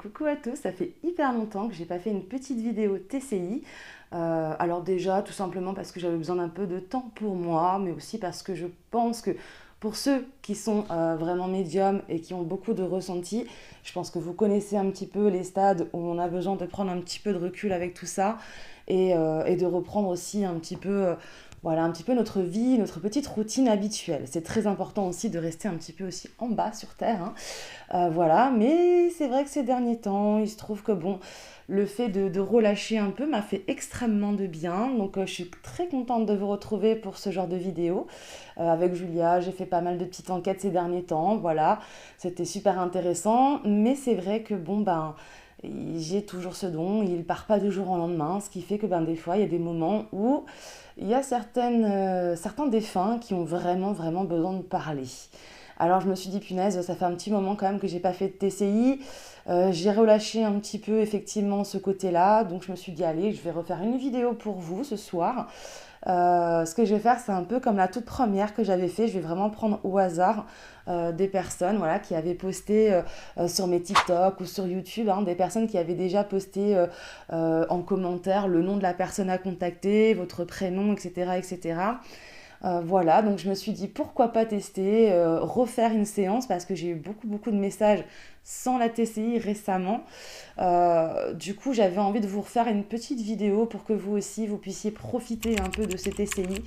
coucou à tous, ça fait hyper longtemps que j'ai pas fait une petite vidéo TCI. Alors déjà, tout simplement parce que j'avais besoin d'un peu de temps pour moi, mais aussi parce que je pense que pour ceux qui sont vraiment médiums et qui ont beaucoup de ressentis, je pense que vous connaissez un petit peu les stades où on a besoin de prendre un petit peu de recul avec tout ça et de reprendre aussi un petit peu, voilà, un petit peu notre vie, notre petite routine habituelle. C'est très important aussi de rester un petit peu aussi en bas sur Terre, hein. Voilà, mais c'est vrai que ces derniers temps, il se trouve que bon, le fait de relâcher un peu m'a fait extrêmement de bien. Donc je suis très contente de vous retrouver pour ce genre de vidéo. Avec Julia, j'ai fait pas mal de petites enquêtes ces derniers temps. Voilà, c'était super intéressant. Mais c'est vrai que bon, ben, j'ai toujours ce don, il part pas du jour au lendemain. Ce qui fait que ben, des fois, il y a des moments où il y a certains défunts qui ont vraiment, vraiment besoin de parler. Alors je me suis dit, punaise, ça fait un petit moment quand même que j'ai pas fait de TCI. J'ai relâché un petit peu effectivement ce côté-là. Donc je me suis dit, allez, je vais refaire une vidéo pour vous ce soir. Ce que je vais faire, c'est un peu comme la toute première que j'avais fait. Je vais vraiment prendre au hasard des personnes, voilà, qui avaient posté sur mes TikTok ou sur YouTube, hein, des personnes qui avaient déjà posté en commentaire le nom de la personne à contacter, votre prénom, etc. etc. Voilà, donc je me suis dit pourquoi pas tester, refaire une séance parce que j'ai eu beaucoup beaucoup de messages sans la TCI récemment. Du coup, j'avais envie de vous refaire une petite vidéo pour que vous aussi vous puissiez profiter un peu de ces TCI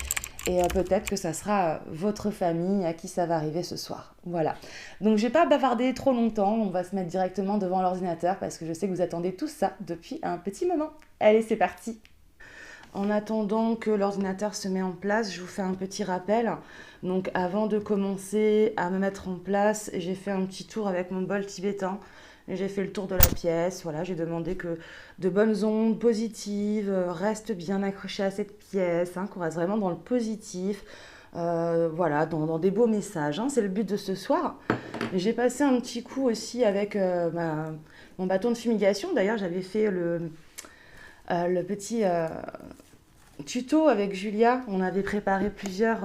et peut-être que ça sera votre famille à qui ça va arriver ce soir. Voilà. Donc je vais pas bavarder trop longtemps, on va se mettre directement devant l'ordinateur parce que je sais que vous attendez tout ça depuis un petit moment. Allez, c'est parti. En attendant que l'ordinateur se met en place, je vous fais un petit rappel. Donc avant de commencer à me mettre en place, j'ai fait un petit tour avec mon bol tibétain. J'ai fait le tour de la pièce. Voilà, j'ai demandé que de bonnes ondes positives restent bien accrochées à cette pièce, hein, qu'on reste vraiment dans le positif. Voilà, dans des beaux messages, hein. C'est le but de ce soir. J'ai passé un petit coup aussi avec mon bâton de fumigation. D'ailleurs, j'avais fait le petit tuto avec Julia. On avait préparé plusieurs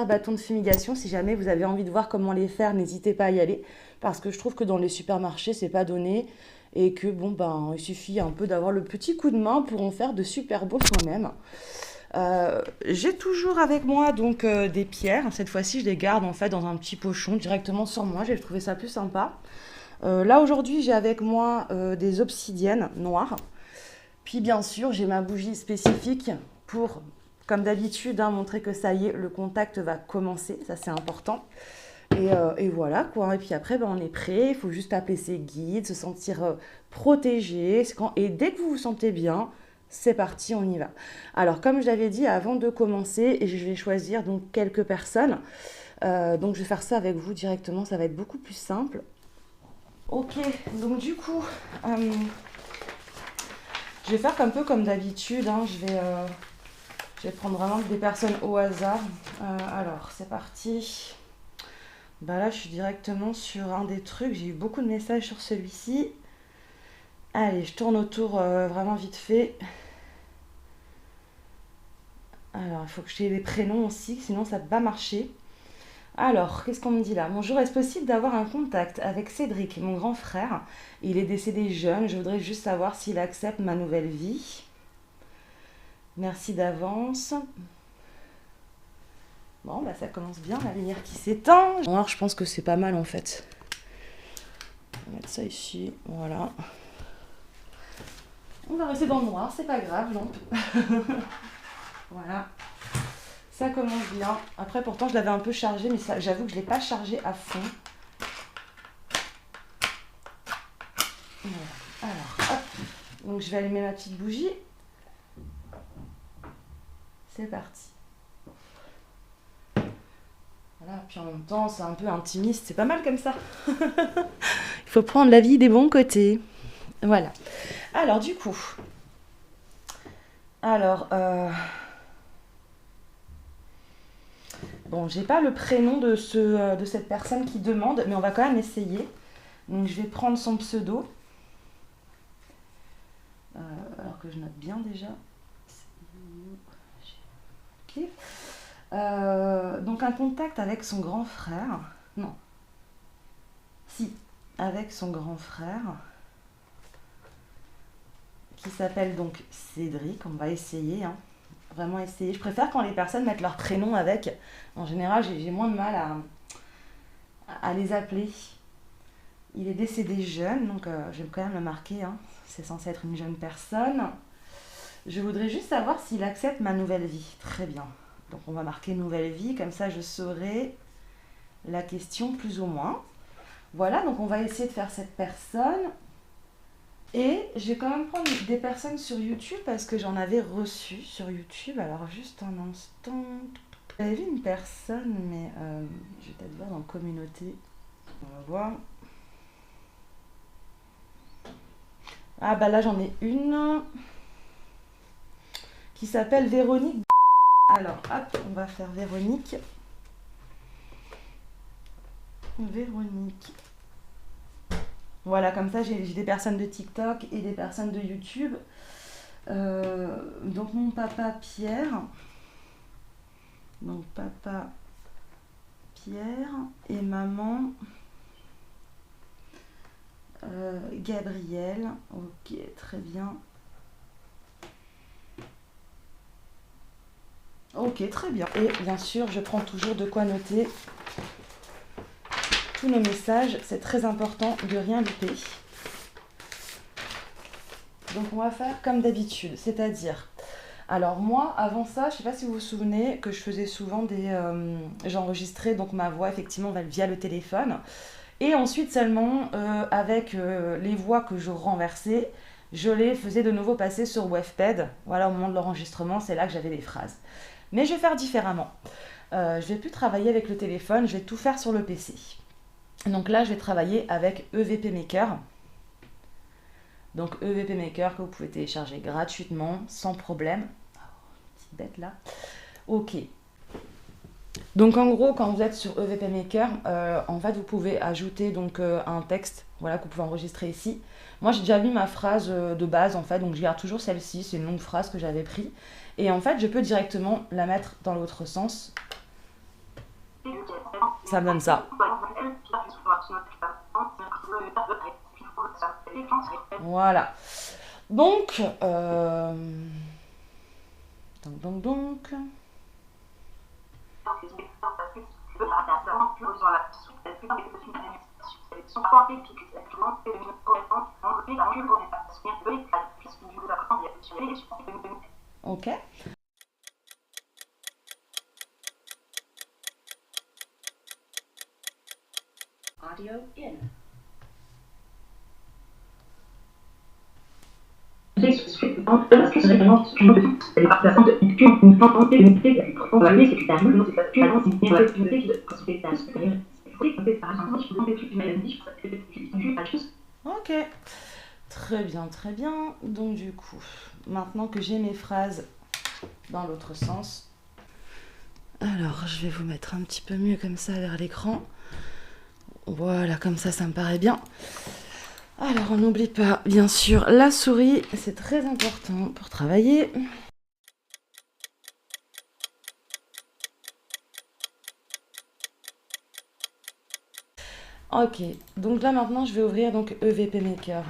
bâtons de fumigation. Si jamais vous avez envie de voir comment les faire, n'hésitez pas à y aller. Parce que je trouve que dans les supermarchés, c'est pas donné. Et que bon, ben, il suffit un peu d'avoir le petit coup de main pour en faire de super beaux soi-même. J'ai toujours avec moi donc des pierres. Cette fois-ci, je les garde en fait dans un petit pochon directement sur moi. J'ai trouvé ça plus sympa. Là aujourd'hui, j'ai avec moi des obsidiennes noires. Puis bien sûr, j'ai ma bougie spécifique pour, comme d'habitude, hein, montrer que ça y est, le contact va commencer. Ça, c'est important. Et voilà quoi. Et puis après, ben, on est prêt. Il faut juste appeler ses guides, se sentir protégé. Et dès que vous vous sentez bien, c'est parti, on y va. Alors, comme je l'avais dit, avant de commencer, je vais choisir donc quelques personnes. Donc, je vais faire ça avec vous directement. Ça va être beaucoup plus simple. Ok, donc du coup, je vais faire un peu comme d'habitude, hein. Je vais prendre vraiment des personnes au hasard. Alors, c'est parti. Bah là, je suis directement sur un des trucs. J'ai eu beaucoup de messages sur celui-ci. Allez, je tourne autour vraiment vite fait. Alors, il faut que j'ai les prénoms aussi, sinon ça ne va pas marcher. Alors, qu'est-ce qu'on me dit là? Bonjour, est-ce possible d'avoir un contact avec Cédric, mon grand frère? Il est décédé jeune, je voudrais juste savoir s'il accepte ma nouvelle vie. Merci d'avance. Bon, bah ça commence bien, la lumière qui s'éteint. Noir, je pense que c'est pas mal en fait. On va mettre ça ici, voilà. On va rester dans le noir, c'est pas grave, lampe. Voilà. Ça commence bien. Après, pourtant, je l'avais un peu chargé, mais j'avoue que je ne l'ai pas chargé à fond. Voilà. Alors, hop. Donc, je vais allumer ma petite bougie. C'est parti. Voilà. Puis en même temps, c'est un peu intimiste. C'est pas mal comme ça. Il faut prendre la vie des bons côtés. Voilà. Alors, du coup. Alors, bon, j'ai pas le prénom de cette personne qui demande, mais on va quand même essayer. Donc, je vais prendre son pseudo. Alors que je note bien déjà. Ok. Donc, un contact avec son grand frère. Non. Si, avec son grand frère. qui s'appelle donc Cédric. On va essayer, hein. Vraiment essayer. Je préfère quand les personnes mettent leur prénom avec. En général, j'ai moins de mal à les appeler. Il est décédé jeune, donc je vais quand même le marquer, hein. C'est censé être une jeune personne. Je voudrais juste savoir s'il accepte ma nouvelle vie. Très bien. Donc on va marquer nouvelle vie, comme ça je saurai la question plus ou moins. Voilà, donc on va essayer de faire cette personne. Et je vais quand même prendre des personnes sur YouTube parce que j'en avais reçu sur YouTube. Alors juste un instant. J'avais vu une personne, mais je vais peut-être voir dans communauté. On va voir. Ah bah là j'en ai une qui s'appelle Véronique. Alors hop, on va faire Véronique. Véronique. Voilà, comme ça j'ai des personnes de TikTok et des personnes de YouTube. Donc mon papa Pierre. Donc papa Pierre et maman Gabrielle. Ok, très bien. Ok, très bien. Et bien sûr, je prends toujours de quoi noter tous nos messages. C'est très important de rien louper. Donc on va faire comme d'habitude, c'est-à-dire... Alors moi, avant ça, je ne sais pas si vous vous souvenez que je faisais souvent j'enregistrais donc ma voix effectivement via le téléphone. Et ensuite seulement, avec les voix que je renversais, je les faisais de nouveau passer sur Wavepad. Voilà, au moment de l'enregistrement, c'est là que j'avais les phrases. Mais je vais faire différemment. Je ne vais plus travailler avec le téléphone, je vais tout faire sur le PC. Donc là, je vais travailler avec EVP Maker. Donc EVP Maker que vous pouvez télécharger gratuitement, sans problème. Oh, petite bête là. Ok. Donc en gros, quand vous êtes sur EVP Maker, en fait, vous pouvez ajouter donc un texte, voilà, que vous pouvez enregistrer ici. Moi, j'ai déjà mis ma phrase de base, en fait, donc je garde toujours celle-ci, c'est une longue phrase que j'avais prise. Et en fait, je peux directement la mettre dans l'autre sens. Ça me donne ça. Voilà. Donc, donc. Ok. Audio in. Ok, très bien, très bien. Donc du coup, maintenant que j'ai mes phrases dans l'autre sens, alors je vais vous mettre un petit peu mieux comme ça vers l'écran. Voilà, comme ça me paraît bien. Alors on n'oublie pas, bien sûr, la souris, c'est très important pour travailler. Ok, donc là maintenant je vais ouvrir donc EVP Maker,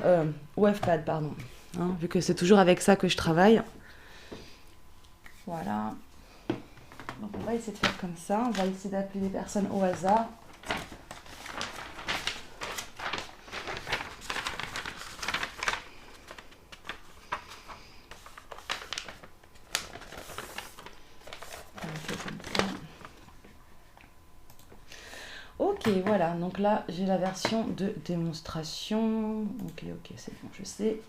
Wavepad pardon, hein, vu que c'est toujours avec ça que je travaille. Voilà. Donc on va essayer de faire comme ça, on va essayer d'appeler des personnes au hasard. Ok, voilà, donc là j'ai la version de démonstration. Ok, c'est bon, je sais.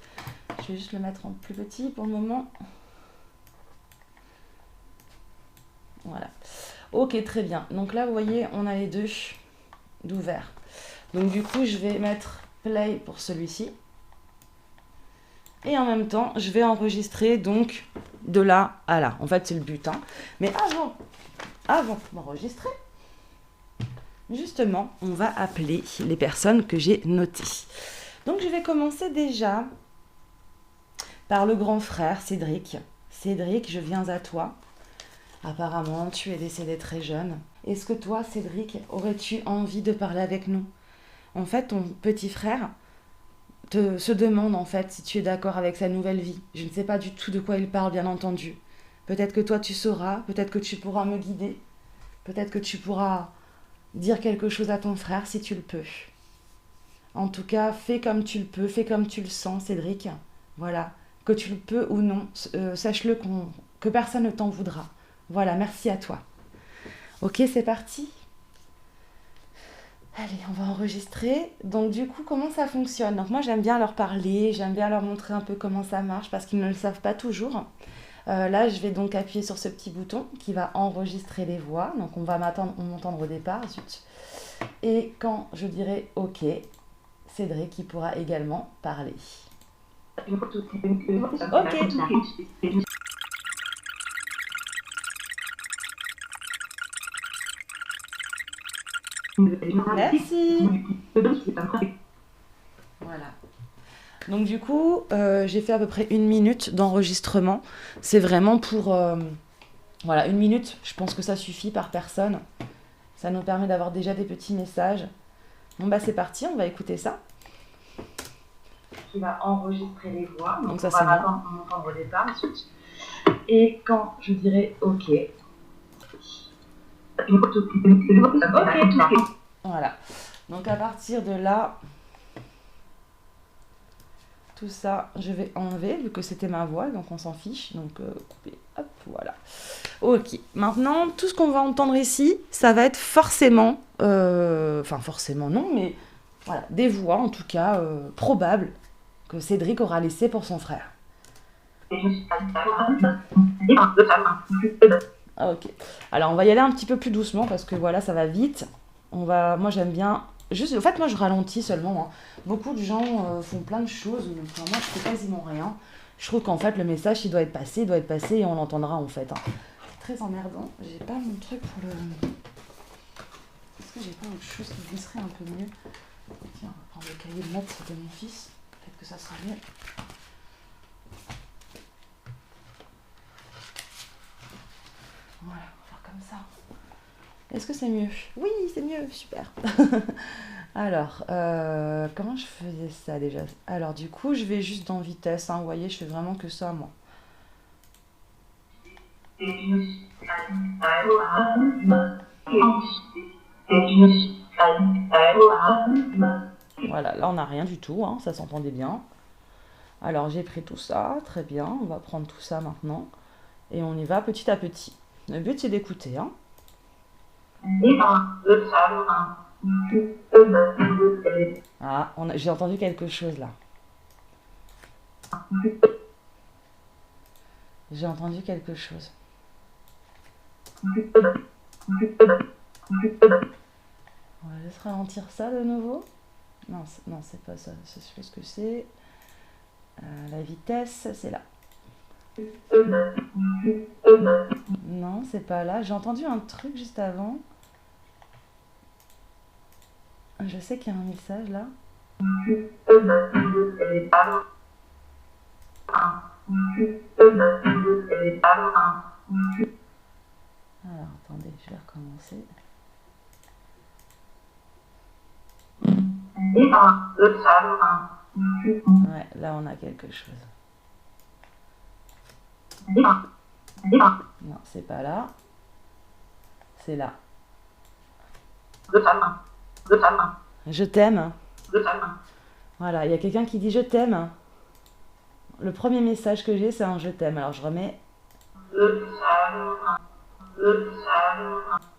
Je vais juste le mettre en plus petit pour le moment. Voilà. Ok, très bien. Donc là, vous voyez, on a les deux d'ouvert. Donc du coup, je vais mettre play pour celui-ci. Et en même temps, je vais enregistrer donc de là à là. En fait, c'est le but, hein. Mais avant d'enregistrer, justement, on va appeler les personnes que j'ai notées. Donc, je vais commencer déjà par le grand frère, Cédric. Cédric, je viens à toi. Apparemment, tu es décédé très jeune. Est-ce que toi, Cédric, aurais-tu envie de parler avec nous? En fait, ton petit frère se demande en fait si tu es d'accord avec sa nouvelle vie. Je ne sais pas du tout de quoi il parle, bien entendu. Peut-être que toi tu sauras, peut-être que tu pourras me guider, peut-être que tu pourras dire quelque chose à ton frère si tu le peux. En tout cas, fais comme tu le peux, fais comme tu le sens, Cédric. Voilà, que tu le peux ou non, sache-le que personne ne t'en voudra. Voilà, merci à toi. Ok, c'est parti. Allez, on va enregistrer. Donc du coup, comment ça fonctionne? Donc moi, j'aime bien leur parler, j'aime bien leur montrer un peu comment ça marche parce qu'ils ne le savent pas toujours. Là, je vais donc appuyer sur ce petit bouton qui va enregistrer les voix. Donc on va m'entendre au départ, zut. Et quand je dirai OK, Cédric, il pourra également parler. Ok. Merci. Voilà. Donc du coup, j'ai fait à peu près 1 minute d'enregistrement. C'est vraiment pour... voilà, 1 minute, je pense que ça suffit par personne. Ça nous permet d'avoir déjà des petits messages. Bon bah c'est parti, on va écouter ça. Qui va enregistrer les voix. Donc ça c'est bien. On va entendre au départ. Et quand je dirai OK. Voilà. Donc à partir de là, tout ça, je vais enlever vu que c'était ma voix, donc on s'en fiche. Donc couper, hop, voilà. Ok. Maintenant, tout ce qu'on va entendre ici, ça va être forcément, enfin forcément non, mais voilà, des voix en tout cas probables que Cédric aura laissées pour son frère. Ok. Alors on va y aller un petit peu plus doucement parce que voilà, ça va vite. Moi j'aime bien. Juste, en fait, moi je ralentis seulement. Hein. Beaucoup de gens font plein de choses. Enfin, moi je fais quasiment rien. Je trouve qu'en fait le message il doit être passé et on l'entendra en fait. Hein. C'est très emmerdant. J'ai pas mon truc pour le. Est-ce que j'ai pas autre chose qui glisserait un peu mieux? Tiens, on va prendre le cahier de notes de mon fils. Peut-être que ça sera mieux. Voilà, on va faire comme ça. Est-ce que c'est mieux? Oui, c'est mieux, super. Alors, comment je faisais ça déjà? Alors, du coup, je vais juste dans vitesse. Hein, vous voyez, je fais vraiment que ça, moi. Voilà, là, on n'a rien du tout. Hein, ça s'entendait bien. Alors, j'ai pris tout ça. Très bien. On va prendre tout ça maintenant. Et on y va petit à petit. Le but, c'est d'écouter. Hein. Ah, j'ai entendu quelque chose là. J'ai entendu quelque chose. On va juste ralentir ça de nouveau. Non, c'est pas ça. Je sais ce que c'est. La vitesse, c'est là. Non, c'est pas là. J'ai entendu un truc juste avant. Je sais qu'il y a un message là. Alors, attendez, je vais recommencer. Ouais, là on a quelque chose. Non, c'est pas là. C'est là. Je t'aime. Voilà, il y a quelqu'un qui dit je t'aime. Le premier message que j'ai, c'est un je t'aime. Alors je remets.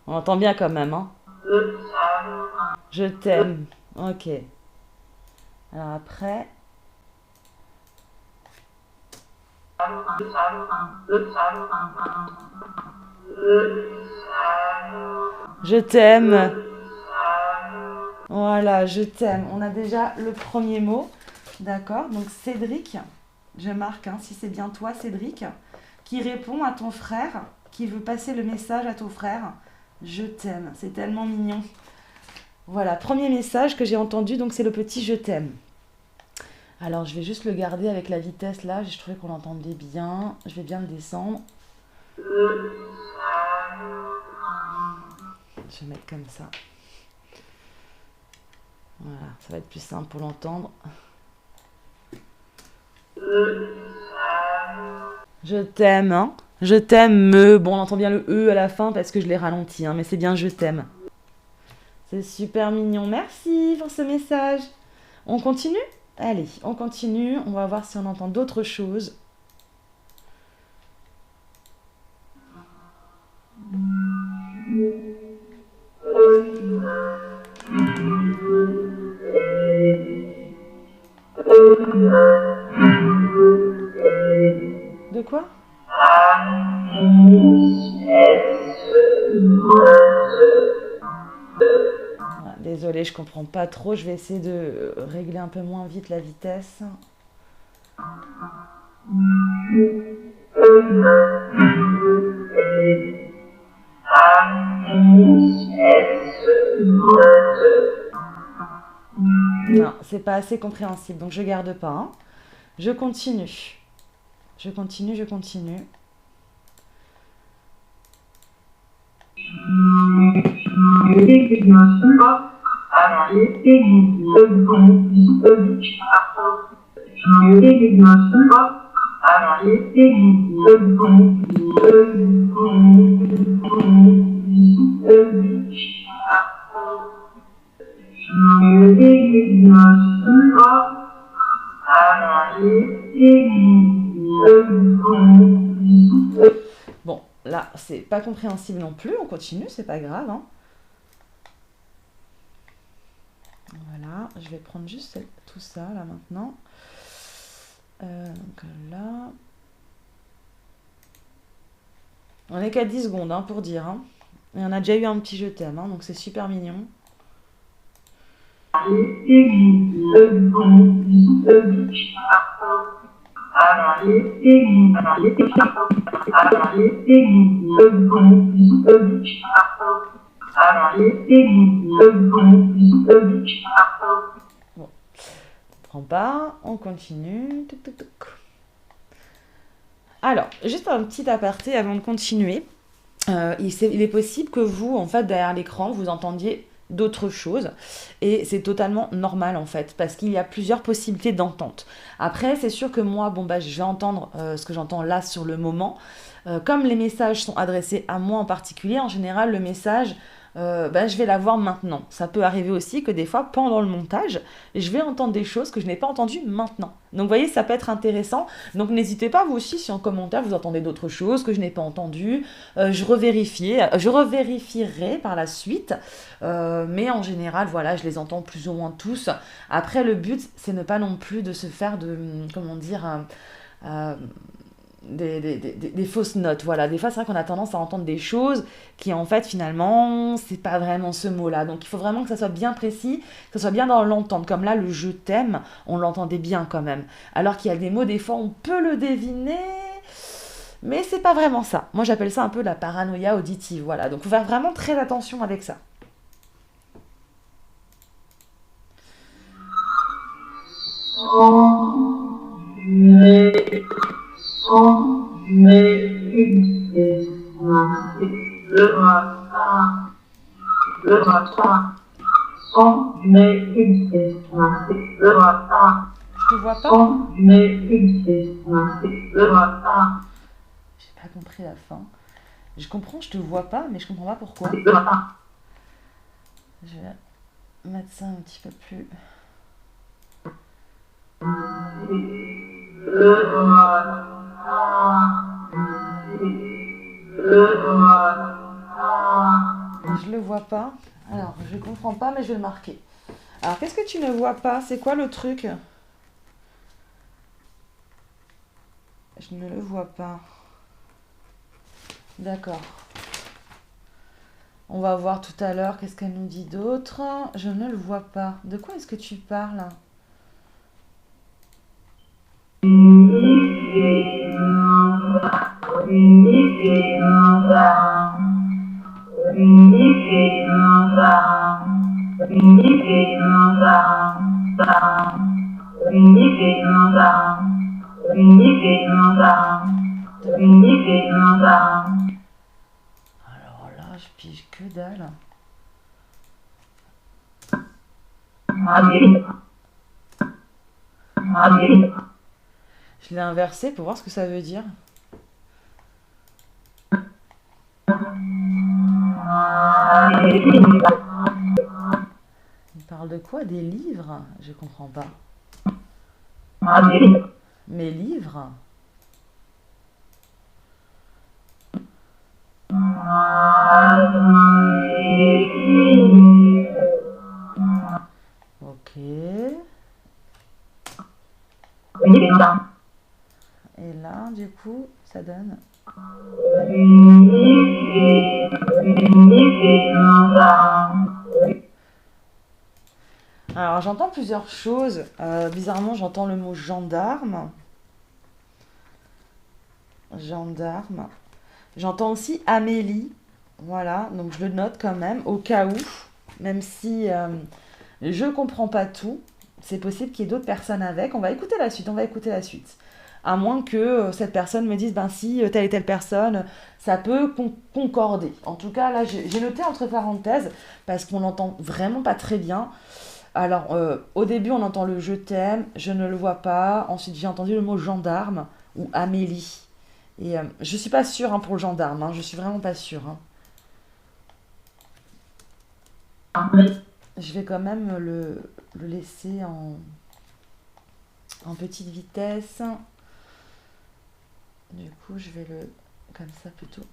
On entend bien quand même, hein. Je t'aime. Ok. Alors après. Je t'aime. Voilà, je t'aime. On a déjà le premier mot. D'accord. Donc Cédric, je marque, hein, si c'est bien toi, Cédric, qui répond à ton frère, qui veut passer le message à ton frère. Je t'aime. C'est tellement mignon. Voilà, premier message que j'ai entendu, donc c'est le petit je t'aime. Alors je vais juste le garder avec la vitesse là, je trouvais qu'on l'entendait bien. Je vais bien le descendre. Je vais mettre comme ça. Voilà, ça va être plus simple pour l'entendre. Je t'aime, hein. Je t'aime, me. Bon, on entend bien le E à la fin parce que je l'ai ralenti, hein, mais c'est bien je t'aime. C'est super mignon. Merci pour ce message. On continue? Allez, on continue. On va voir si on entend d'autres choses. De quoi? Ah, désolée, je comprends pas trop. Je vais essayer de régler un peu moins vite la vitesse. Non, c'est pas assez compréhensible, donc je garde pas, hein. Je continue. Je continue, je continue. Bon, là, c'est pas compréhensible non plus. On continue, c'est pas grave, hein. Voilà, je vais prendre juste tout ça, là, maintenant. Donc là... On est qu'à 10 secondes, hein, pour dire, hein. Et on a déjà eu un petit je t'aime, hein, donc c'est super mignon. Bon, on prend pas, on continue. Touc, touc, touc. Alors, juste un petit aparté avant de continuer. Il est possible que vous, en fait, derrière l'écran, vous entendiez d'autres choses et c'est totalement normal en fait parce qu'il y a plusieurs possibilités d'entente. Après c'est sûr que moi bon bah je vais entendre ce que j'entends là sur le moment. Comme les messages sont adressés à moi en particulier, en général le message je vais l'avoir maintenant. Ça peut arriver aussi que des fois pendant le montage je vais entendre des choses que je n'ai pas entendues maintenant. Donc vous voyez ça peut être intéressant. Donc n'hésitez pas vous aussi si en commentaire vous entendez d'autres choses que je n'ai pas entendues. Je revérifierai par la suite. Mais en général, voilà, je les entends plus ou moins tous. Après, le but, c'est ne pas non plus de se faire de, comment dire, des fausses notes. Voilà, des fois, c'est vrai qu'on a tendance à entendre des choses qui, en fait, finalement, c'est pas vraiment ce mot-là. Donc, il faut vraiment que ça soit bien précis, que ça soit bien dans l'entente. Comme là, le je t'aime, on l'entendait bien quand même. Alors qu'il y a des mots, des fois, on peut le deviner. Mais c'est pas vraiment ça. Moi, j'appelle ça un peu la paranoïa auditive. Voilà, donc faut faire vraiment très attention avec ça. Tu vois pas? J'ai pas compris la fin. Je comprends, je te vois pas, mais je comprends pas pourquoi. Je vais mettre ça un petit peu plus. Je le vois pas. Alors, je comprends pas, mais je vais le marquer. Alors, qu'est-ce que tu ne vois pas? C'est quoi le truc? Je ne le vois pas. D'accord. On va voir tout à l'heure qu'est-ce qu'elle nous dit d'autre. Je ne le vois pas. De quoi est-ce que tu parles? Alors là, je pige que dalle. Je l'ai inversé pour voir ce que ça veut dire. Il parle de quoi? Des livres? Je comprends pas. Mes livres? Ok. Et là, du coup, ça donne... Alors, j'entends plusieurs choses. Bizarrement, j'entends le mot gendarme. Gendarme. J'entends aussi Amélie. Voilà, donc je le note quand même, au cas où. Même si je comprends pas tout, c'est possible qu'il y ait d'autres personnes avec. On va écouter la suite, on va écouter la suite. À moins que cette personne me dise, ben si, telle et telle personne, ça peut concorder. En tout cas, là, j'ai noté entre parenthèses, parce qu'on l'entend vraiment pas très bien. Alors, au début, on entend le je t'aime, je ne le vois pas. Ensuite, j'ai entendu le mot gendarme ou Amélie. Et je suis pas sûre hein, pour le gendarme, hein, je suis vraiment pas sûre. Hein. Je vais quand même le laisser en petite vitesse. Du coup, je vais le comme ça plutôt.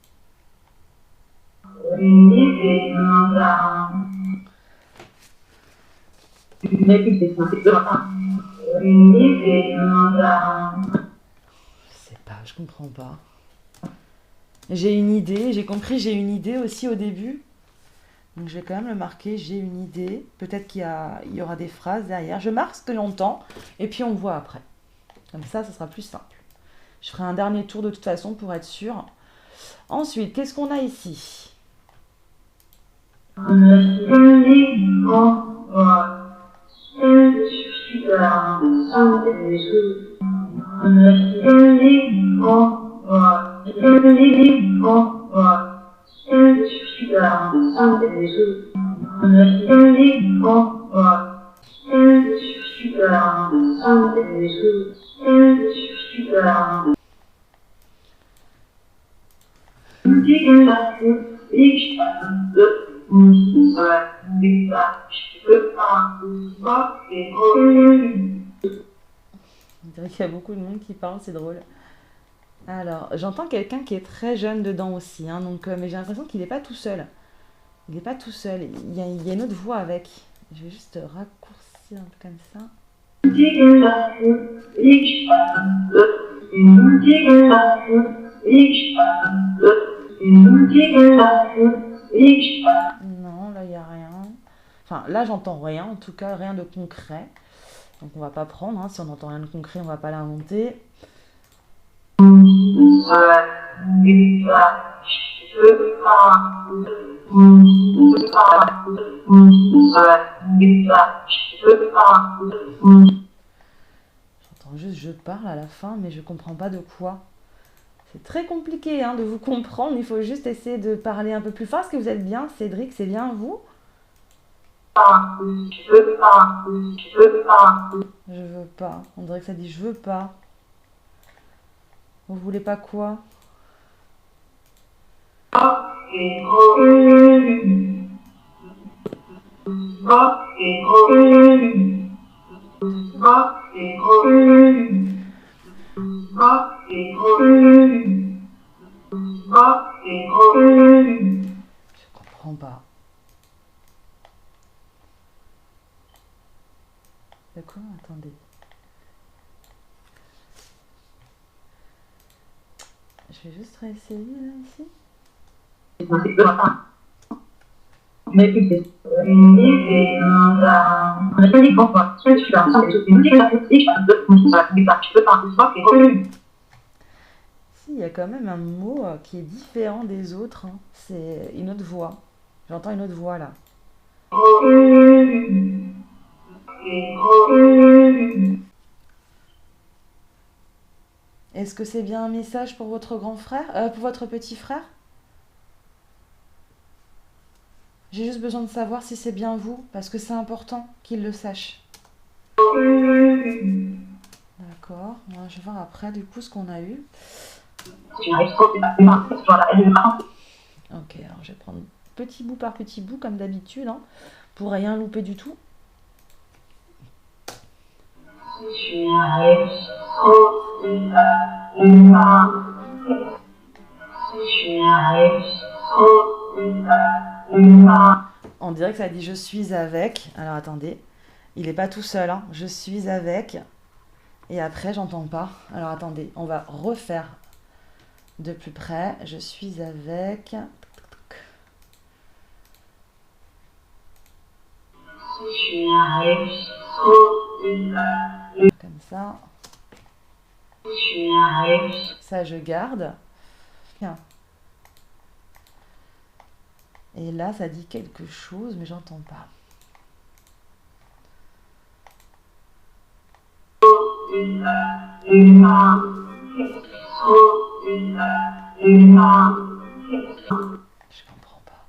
Je sais pas, je comprends pas. J'ai une idée, j'ai compris, j'ai une idée aussi au début. Donc je vais quand même le marquer, j'ai une idée. Peut-être qu'il y aura des phrases derrière. Je marque ce que l'on et puis on voit après. Comme ça sera plus simple. Je ferai un dernier tour de toute façon pour être sûr. Ensuite, qu'est-ce qu'on a ici? On dirait qu'il y a beaucoup de monde qui parle, c'est drôle. Alors, j'entends quelqu'un qui est très jeune dedans aussi, hein, donc, mais j'ai l'impression qu'il n'est pas tout seul. Il n'est pas tout seul, il y a une autre voix avec. Je vais juste raccourcir un peu comme ça. Non, là, il n'y a rien. Enfin, là, j'entends rien, en tout cas, rien de concret. Donc, on va pas prendre. Hein. Si on n'entend rien de concret, on va pas l'inventer. J'entends juste je parle à la fin, mais je comprends pas de quoi. C'est très compliqué hein, de vous comprendre. Il faut juste essayer de parler un peu plus fort. Est-ce que vous êtes bien, Cédric? C'est bien vous? Je veux pas. On dirait que ça dit je veux pas. Vous voulez pas quoi? Je comprends pas. D'accord, attendez. Je vais juste réessayer là ici. Si, il y a quand même un mot qui est différent des autres. Hein. C'est une autre voix. J'entends une autre voix là. Est-ce que c'est bien un message pour votre grand frère, pour votre petit frère? J'ai juste besoin de savoir si c'est bien vous, parce que c'est important qu'il le sache. D'accord. D'accord. Ouais, je vais voir après du coup ce qu'on a eu. Ok, alors je vais prendre petit bout par petit bout comme d'habitude, hein, pour rien louper du tout. On dirait que ça dit je suis avec. Alors attendez, il n'est pas tout seul, hein. Je suis avec. Et après, j'entends pas. Alors attendez, on va refaire de plus près. Je suis avec. Comme ça. Ça, je garde. Et là, ça dit quelque chose, mais j'entends pas. Je comprends pas.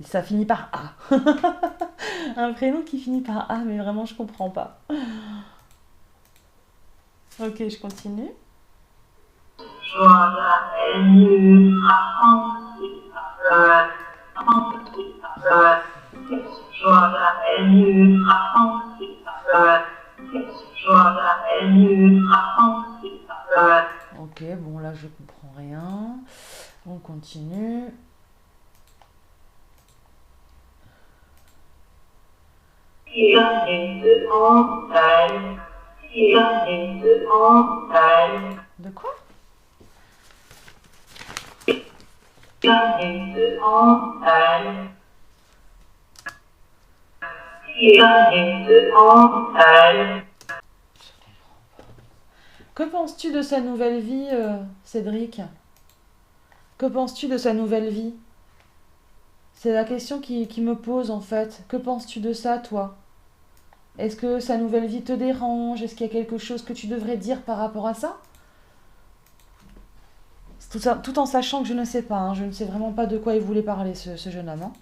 Et ça finit par A. Un prénom qui finit par A, mais vraiment, je comprends pas. Ok, je continue. Ok, bon là je comprends rien. On continue. De quoi? Que penses-tu de sa nouvelle vie, Cédric? Que penses-tu de sa nouvelle vie? C'est la question qui me pose en fait. Que penses-tu de ça, toi? Est-ce que sa nouvelle vie te dérange? Est-ce qu'il y a quelque chose que tu devrais dire par rapport à ça? Tout en sachant que je ne sais pas, hein, je ne sais vraiment pas de quoi il voulait parler, ce jeune homme. Hein.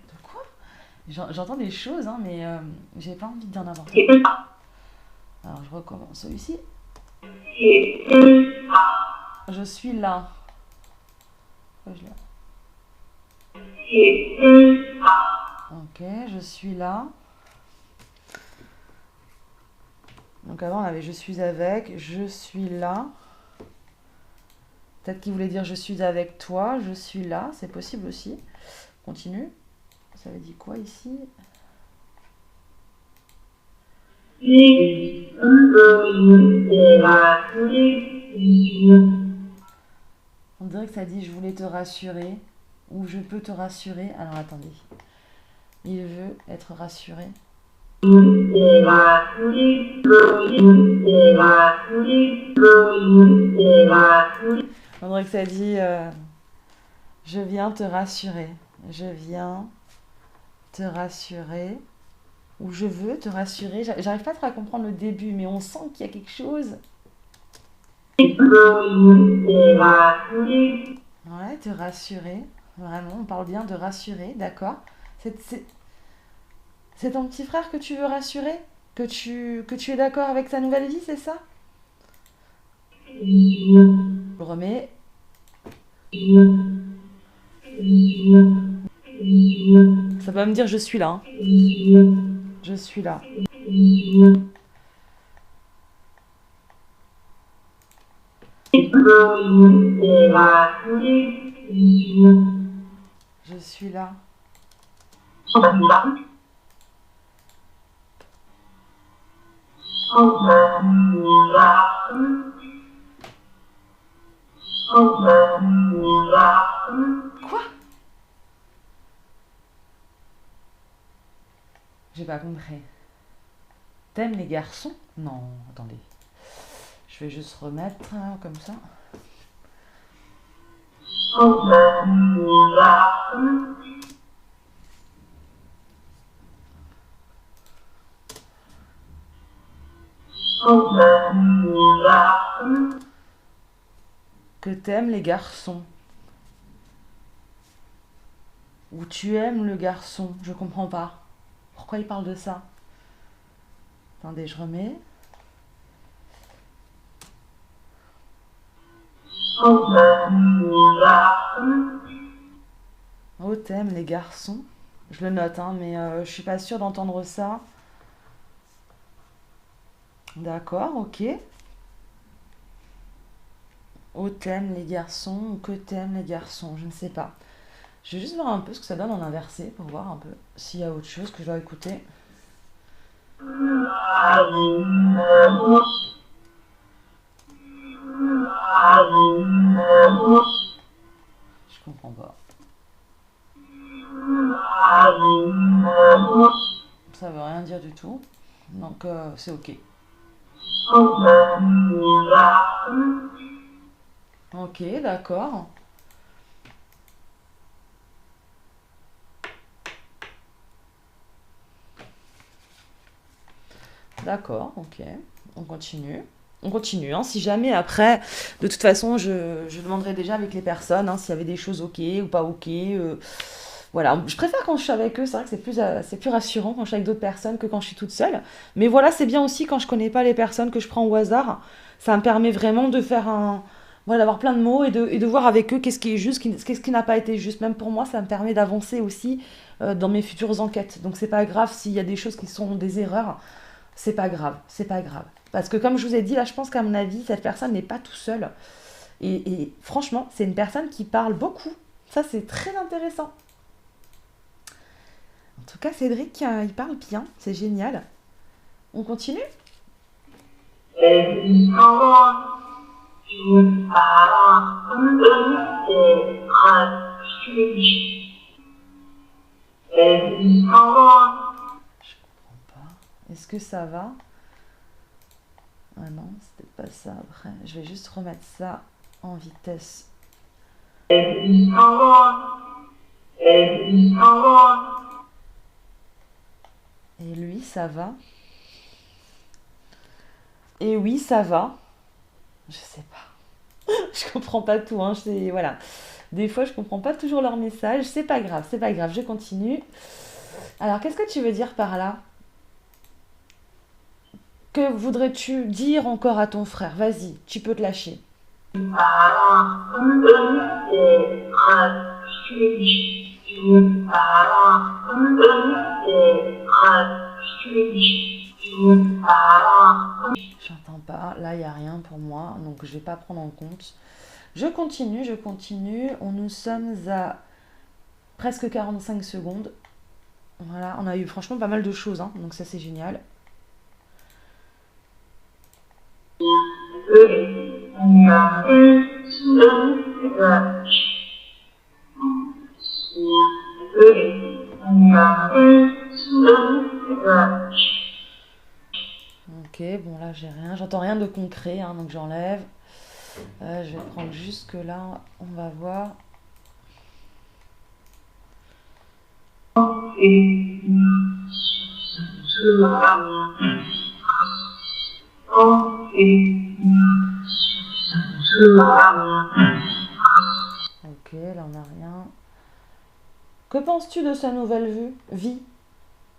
De quoi? J'entends des choses, hein, mais j'ai pas envie d'en avoir. Alors je recommence celui-ci. Je suis là. Ok, je suis là. Donc avant on avait je suis avec, je suis là. Peut-être qu'il voulait dire je suis avec toi, je suis là, c'est possible aussi. Continue. Ça veut dire quoi ici? On dirait que ça dit je voulais te rassurer ou je peux te rassurer. Alors attendez. Il veut être rassuré. On dirait que ça dit je viens te rassurer. Je viens te rassurer. Ou je veux te rassurer. J'arrive pas trop à comprendre le début, mais on sent qu'il y a quelque chose. Ouais, te rassurer. Vraiment, on parle bien de rassurer, d'accord. C'est ton petit frère que tu veux rassurer? Que tu es d'accord avec sa nouvelle vie, c'est ça? Je le remets. Ça va me dire je suis là. Hein. Je suis là. Je suis là. Quoi? J'ai pas compris. T'aimes les garçons? Non, attendez. Je vais juste remettre comme ça. Que t'aimes les garçons. Ou tu aimes le garçon. Je comprends pas. Pourquoi il parle de ça? Attendez, je remets. Oh, t'aimes les garçons. Je le note, hein, mais je suis pas sûre d'entendre ça. D'accord, ok. Oh, t'aimes les garçons ou que t'aimes les garçons, je ne sais pas. Je vais juste voir un peu ce que ça donne en inversé pour voir un peu s'il y a autre chose que je dois écouter. Je comprends pas. Ça veut rien dire du tout. Donc c'est ok. Ok, d'accord. D'accord, ok. On continue. On continue, hein. Si jamais après, de toute façon, je demanderai déjà avec les personnes hein, s'il y avait des choses ok ou pas ok. Voilà, je préfère quand je suis avec eux, c'est vrai que c'est plus rassurant quand je suis avec d'autres personnes que quand je suis toute seule. Mais voilà, c'est bien aussi quand je connais pas les personnes que je prends au hasard. Ça me permet vraiment de faire un. Voilà, d'avoir plein de mots et de voir avec eux qu'est-ce qui est juste, qu'est-ce qui n'a pas été juste. Même pour moi, ça me permet d'avancer aussi dans mes futures enquêtes. Donc c'est pas grave s'il y a des choses qui sont des erreurs, c'est pas grave, c'est pas grave. Parce que comme je vous ai dit, là, je pense qu'à mon avis, cette personne n'est pas tout seule. Et franchement, c'est une personne qui parle beaucoup. Ça, c'est très intéressant. En tout cas, Cédric, il parle bien, c'est génial. On continue? Je comprends pas. Est-ce que ça va? Ah non, c'était pas ça après. Je vais juste remettre ça en vitesse. Et lui, ça va? Et oui, ça va? Je sais pas. Je comprends pas tout, hein. Voilà. Des fois, je comprends pas toujours leur message. C'est pas grave, c'est pas grave. Je continue. Alors, qu'est-ce que tu veux dire par là? Que voudrais-tu dire encore à ton frère? Vas-y, tu peux te lâcher. J'entends pas, là il n'y a rien pour moi, donc je vais pas prendre en compte. Je continue, je continue. Nous sommes à presque 45 secondes. Voilà, on a eu franchement pas mal de choses, hein, donc ça c'est génial. Ok, bon là j'ai rien, j'entends rien de concret, hein, donc j'enlève. Je vais prendre jusque là, on va voir. Ok, là on n'a rien. Que penses-tu de sa nouvelle vie?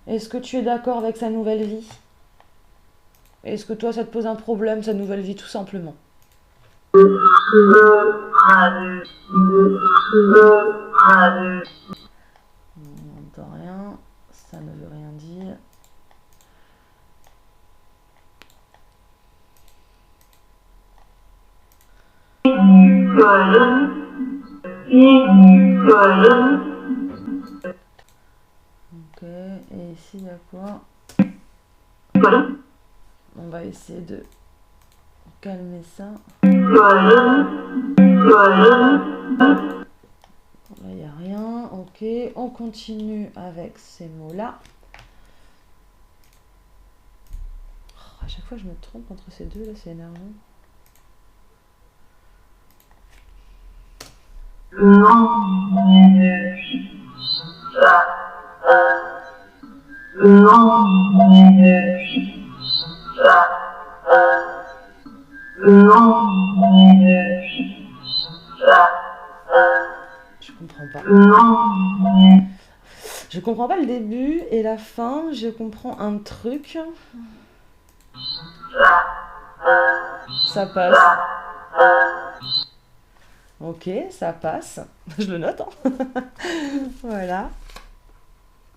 Est-ce que tu es d'accord avec sa nouvelle vie? Est-ce que toi ça te pose un problème, sa nouvelle vie, tout simplement? On n'entend rien, ça ne veut rien dire. Ok, et ici il y a quoi? On va essayer de calmer ça. Là il n'y a rien, ok, on continue avec ces mots-là. Oh, à chaque fois je me trompe entre ces deux là, c'est énervant. Je comprends pas. Je comprends pas le début et la fin. Je comprends un truc. Ça passe. Ok, ça passe. Je le note, hein. Voilà.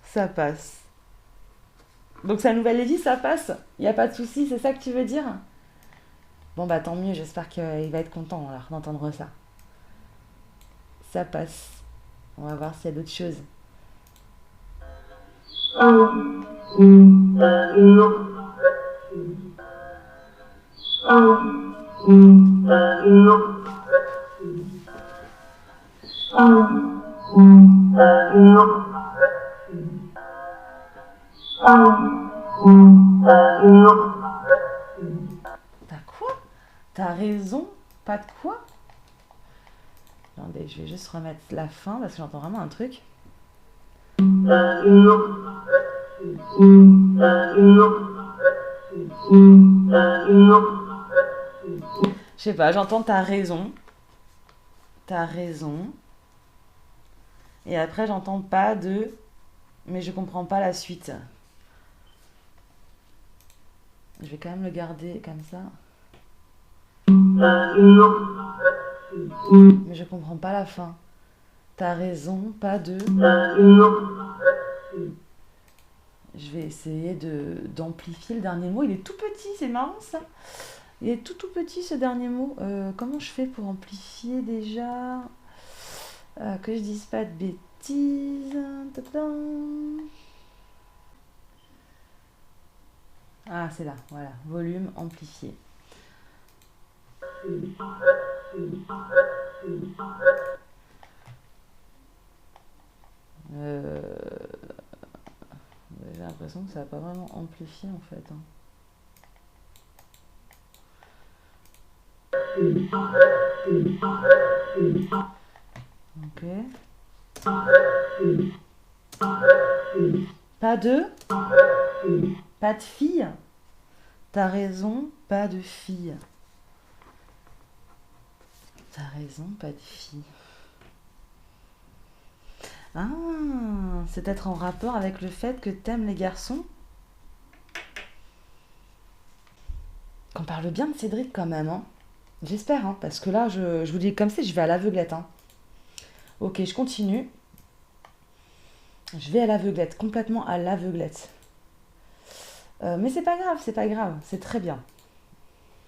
Ça passe. Donc sa nouvelle vie, ça passe. Il n'y a pas de souci, c'est ça que tu veux dire? Bon bah tant mieux, j'espère qu'il va être content alors d'entendre ça. Ça passe. On va voir s'il y a d'autres choses. T'as quoi? T'as raison? Pas de quoi? Attendez, je vais juste remettre la fin parce que j'entends vraiment un truc. Je sais pas, j'entends t'as raison. T'as raison. Et après, j'entends pas de... Mais je comprends pas la suite. Je vais quand même le garder comme ça. Mais je comprends pas la fin. T'as raison, pas de... Je vais essayer d'amplifier le dernier mot. Il est tout petit, c'est marrant ça. Il est tout petit ce dernier mot. Comment je fais pour amplifier déjà? Que je dise pas de bêtises. Tadam. Ah, c'est là, voilà. Volume amplifié. J'ai l'impression que ça n'a pas vraiment amplifié en fait. Ok. Pas de fille. T'as raison, pas de fille. T'as raison, pas de fille. Ah, c'est peut-être en rapport avec le fait que t'aimes les garçons. Qu'on parle bien de Cédric quand même, hein. J'espère, hein, parce que là, je vous dis comme ça, je vais à l'aveuglette, hein. Ok, je continue. Je vais à l'aveuglette, complètement à l'aveuglette. Mais c'est pas grave, c'est très bien.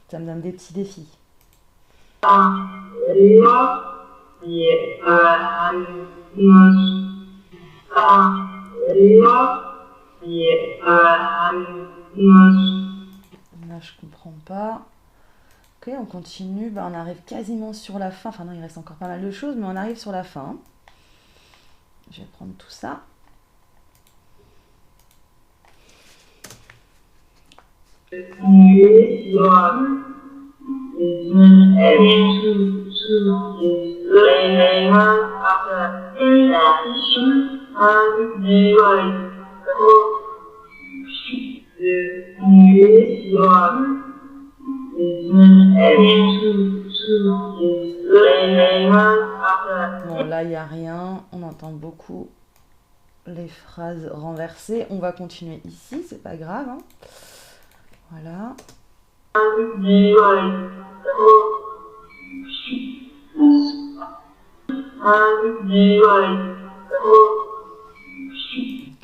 Ça me donne des petits défis. Là, je comprends pas. Ok, on continue. Bah, on arrive quasiment sur la fin. Enfin, non, il reste encore pas mal de choses, mais on arrive sur la fin. Je vais prendre tout ça. Bon, là, il n'y a rien. On entend beaucoup les phrases renversées. On va continuer ici, c'est pas grave, hein. Voilà. Ok,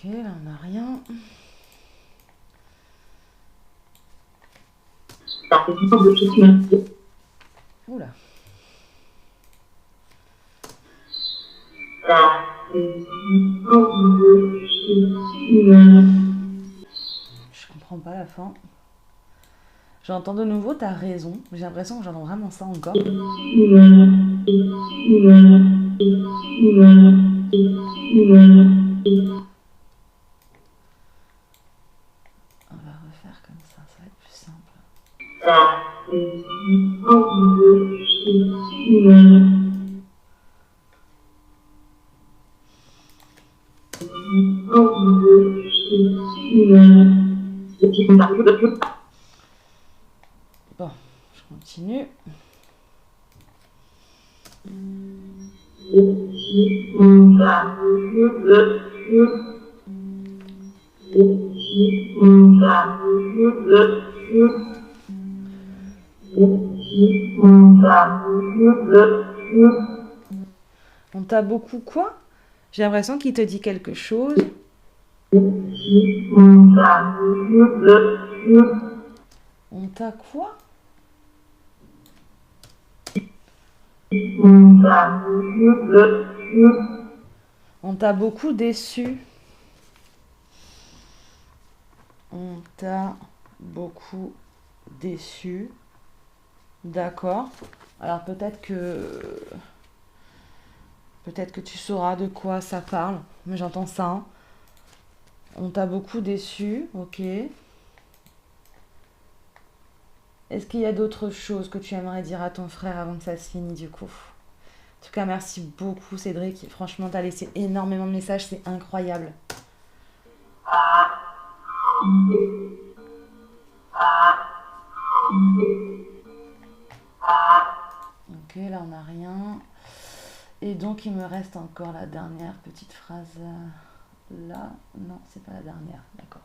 là, on n'a rien. Oula. Je comprends pas la fin. J'entends de nouveau, t'as raison. J'ai l'impression que j'entends vraiment ça encore. On va refaire comme ça va être plus simple. Bon, je Continue. On t'a beaucoup quoi? J'ai l'impression qu'il te dit quelque chose. On t'a quoi? On t'a beaucoup déçu. On t'a beaucoup déçu. D'accord. Alors peut-être que tu sauras de quoi ça parle. Mais j'entends ça. Hein. On t'a beaucoup déçu. Ok. Est-ce qu'il y a d'autres choses que tu aimerais dire à ton frère avant que ça se finisse du coup? En tout cas, merci beaucoup Cédric. Franchement, t'as laissé énormément de messages. C'est incroyable. Ok, là on n'a rien. Et donc il me reste encore la dernière petite phrase là. Non, c'est pas la dernière, d'accord.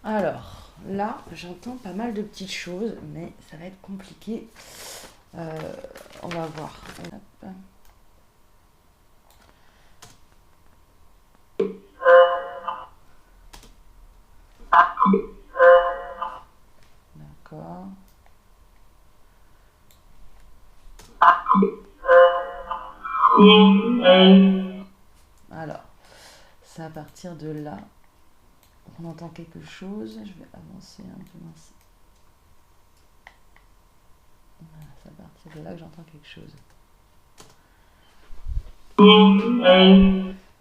Alors, là, j'entends pas mal de petites choses, mais ça va être compliqué. On va voir. Hop. D'accord. Alors, c'est à partir de là. On entend quelque chose. Je vais avancer un peu. Mince. Voilà, c'est à partir de là que j'entends quelque chose.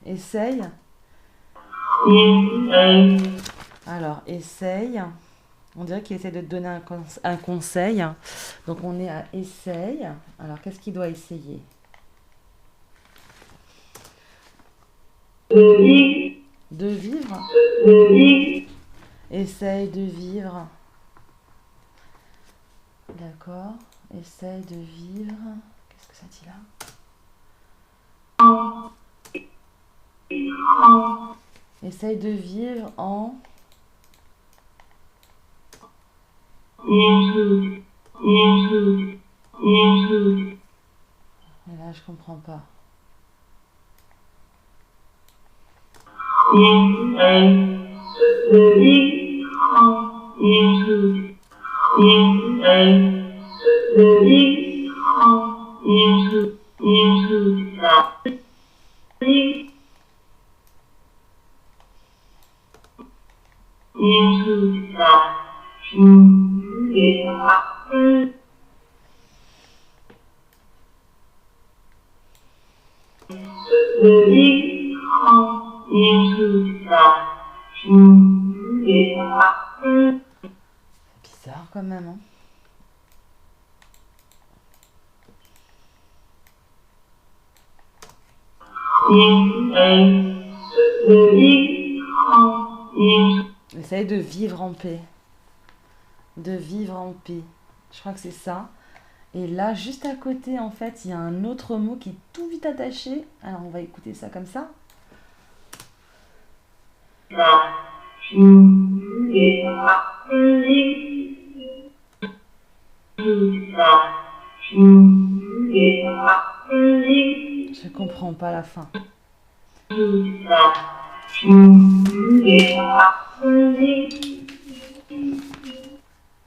Essaye. Alors, essaye. On dirait qu'il essaie de te donner un conseil. Donc, on est à essaye. Alors, qu'est-ce qu'il doit essayer? De vivre. Essaye de vivre. D'accord. Essaye de vivre. Qu'est-ce que ça dit là? Essaye de vivre en... Et là, je comprends pas. C'est bizarre quand même, hein. Essaye de vivre en paix. De vivre en paix. Je crois que c'est ça. Et là, juste à côté, en fait, il y a un autre mot qui est tout vite attaché. Alors, on va écouter ça comme ça. Je comprends pas la fin.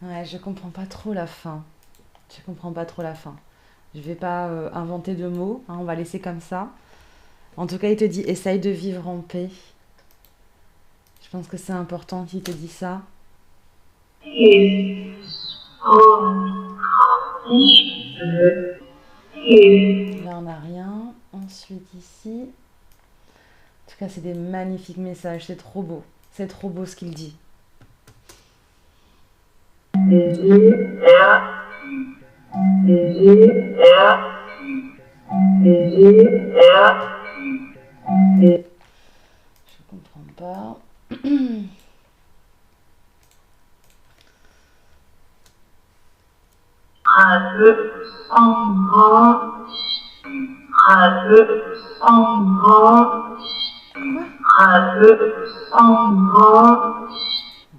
Ouais, je comprends pas trop la fin. Je comprends pas trop la fin. Je vais pas inventer de mots, hein, on va laisser comme ça. En tout cas, il te dit essaye de vivre en paix. Je pense que c'est important qu'il te dise ça. Là, on n'a rien. Ensuite, ici. En tout cas, c'est des magnifiques messages. C'est trop beau. C'est trop beau ce qu'il dit. Je comprends pas.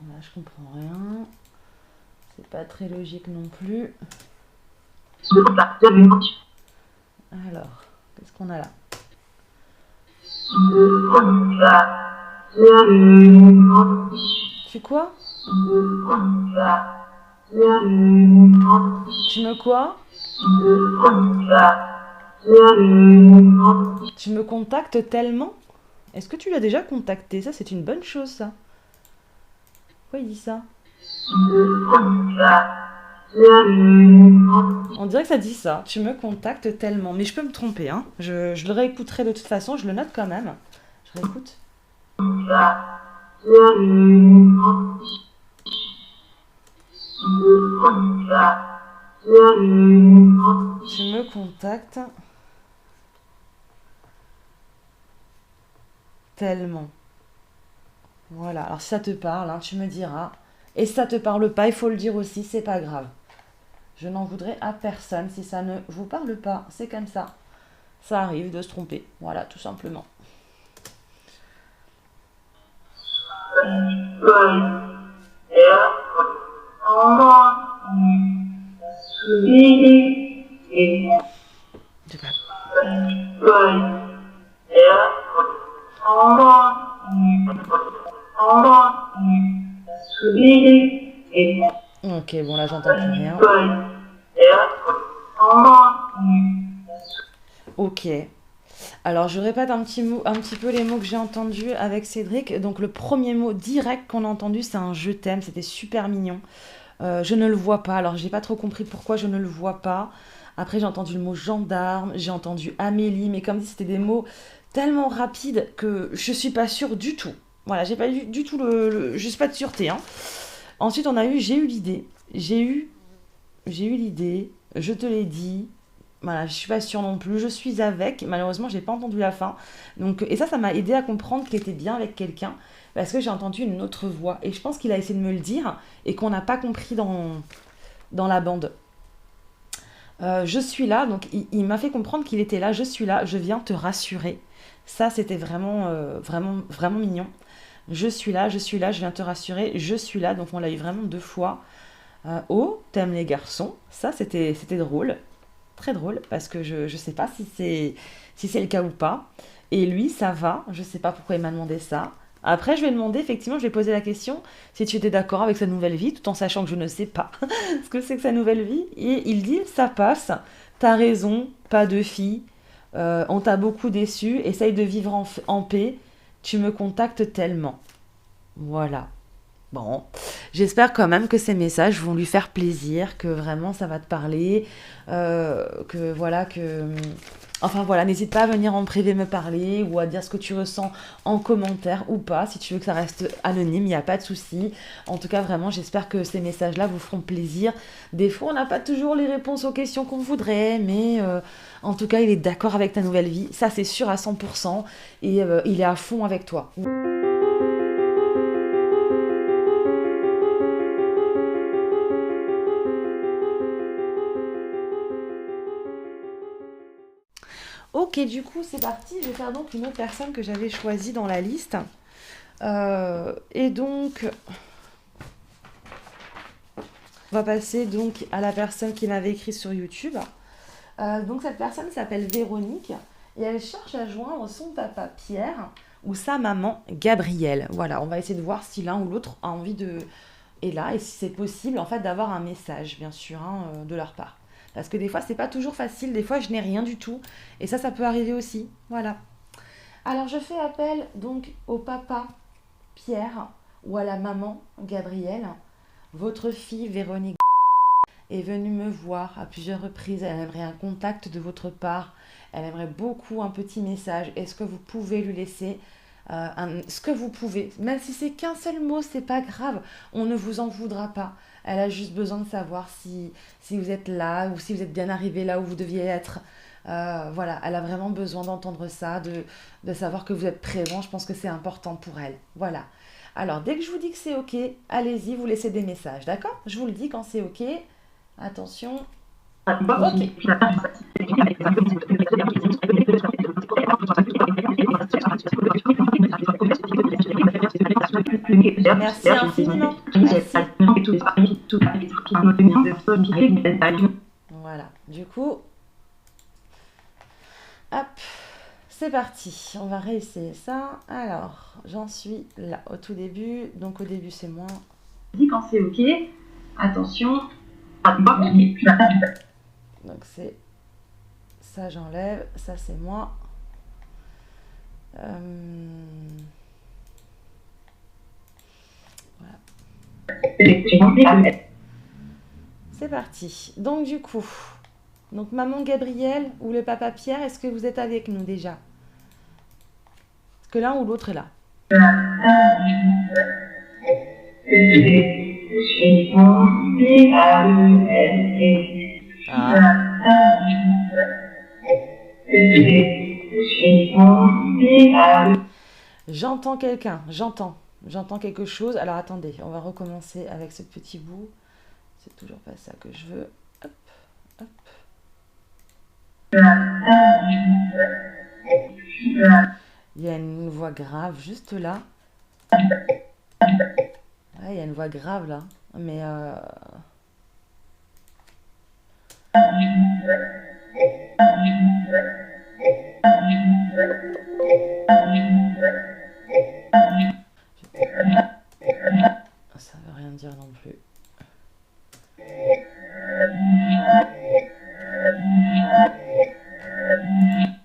Là, je comprends rien. C'est pas très logique non plus. Alors, qu'est-ce qu'on a là? Tu quoi? Tu me quoi? Tu me contactes tellement? Est-ce que tu l'as déjà contacté? Ça, c'est une bonne chose, ça. Pourquoi il dit ça? On dirait que ça dit ça. Tu me contactes tellement. Mais je peux me tromper, hein. Je le réécouterai de toute façon. Je le note quand même. Je réécoute. Tu me contactes tellement. Voilà. Alors si ça te parle, hein, tu me diras. Et si ça te parle pas, il faut le dire aussi. C'est pas grave. Je n'en voudrais à personne si ça ne vous parle pas. C'est comme ça. Ça arrive de se tromper. Voilà, tout simplement. Ok, bon là j'entends plus rien. Ok. Alors je répète un petit peu les mots que j'ai entendus avec Cédric. Donc le premier mot direct qu'on a entendu, c'est un je t'aime. C'était super mignon. Je ne le vois pas. Alors j'ai pas trop compris pourquoi je ne le vois pas. Après j'ai entendu le mot gendarme, j'ai entendu Amélie, mais comme dit c'était des mots tellement rapides que je suis pas sûre du tout. Voilà, j'ai pas eu du tout je suis pas de sûreté. Hein. Ensuite on a eu j'ai eu l'idée. J'ai eu l'idée. Je te l'ai dit. Voilà, je suis pas sûre non plus. Je suis avec. Malheureusement, j'ai pas entendu la fin. Donc, et ça m'a aidé à comprendre qu'il était bien avec quelqu'un parce que j'ai entendu une autre voix. Et je pense qu'il a essayé de me le dire et qu'on n'a pas compris dans la bande. Je suis là, donc il m'a fait comprendre qu'il était là. Je suis là, je viens te rassurer. Ça, c'était vraiment, vraiment mignon. Je suis là, je viens te rassurer. Je suis là, donc on l'a eu vraiment 2 fois. Oh, t'aimes les garçons? Ça, c'était drôle. Très drôle, parce que je sais pas si c'est le cas ou pas. Et lui, ça va. Je sais pas pourquoi il m'a demandé ça. Après, je vais demander, effectivement, je vais poser la question si tu étais d'accord avec sa nouvelle vie, tout en sachant que je ne sais pas ce que c'est que sa nouvelle vie. Et il dit, ça passe, t'as raison, pas de fille, on t'a beaucoup déçu, essaye de vivre en paix, tu me contactes tellement. Voilà. Bon, j'espère quand même que ces messages vont lui faire plaisir, que vraiment ça va te parler, que voilà, que... Enfin voilà, n'hésite pas à venir en privé me parler ou à dire ce que tu ressens en commentaire ou pas. Si tu veux que ça reste anonyme, il n'y a pas de souci. En tout cas, vraiment, j'espère que ces messages-là vous feront plaisir. Des fois, on n'a pas toujours les réponses aux questions qu'on voudrait, mais en tout cas, il est d'accord avec ta nouvelle vie. Ça, c'est sûr à 100% et il est à fond avec toi. Ok, du coup, c'est parti. Je vais faire donc une autre personne que j'avais choisie dans la liste. Et donc, on va passer donc à la personne qui m'avait écrit sur YouTube. Donc, cette personne s'appelle Véronique et elle cherche à joindre son papa Pierre ou sa maman Gabrielle. Voilà, on va essayer de voir si l'un ou l'autre a envie de... est là et si c'est possible en fait d'avoir un message, bien sûr, hein, de leur part. Parce que des fois, c'est pas toujours facile. Des fois, je n'ai rien du tout. Et ça peut arriver aussi. Voilà. Alors, je fais appel donc au papa Pierre ou à la maman Gabrielle, votre fille Véronique est venue me voir à plusieurs reprises. Elle aimerait un contact de votre part. Elle aimerait beaucoup un petit message. Est-ce que vous pouvez lui laisser ce que vous pouvez? Même si c'est qu'un seul mot, c'est pas grave. On ne vous en voudra pas. Elle a juste besoin de savoir si vous êtes là ou si vous êtes bien arrivé là où vous deviez être. Voilà, elle a vraiment besoin d'entendre ça, de savoir que vous êtes présent. Je pense que c'est important pour elle. Voilà. Alors, dès que je vous dis que c'est OK, allez-y, vous laissez des messages, d'accord? Je vous le dis quand c'est OK. Attention. OK. Merci infiniment. Merci. Voilà. Du coup, hop, c'est parti. On va réessayer ça. Alors, j'en suis là au tout début. Donc au début, c'est moi. Dis quand c'est OK. Attention. Donc c'est ça, j'enlève. Ça, c'est moi. Voilà. C'est parti. Donc du coup, donc maman Gabrielle ou le papa Pierre, est-ce que vous êtes avec nous déjà? Est-ce que l'un ou l'autre est là? J'entends quelqu'un, j'entends quelque chose. Alors attendez, on va recommencer avec ce petit bout. C'est toujours pas ça que je veux. Hop, hop. Il y a une voix grave juste là. Ouais, il y a une voix grave là. Mais ça veut rien dire non plus.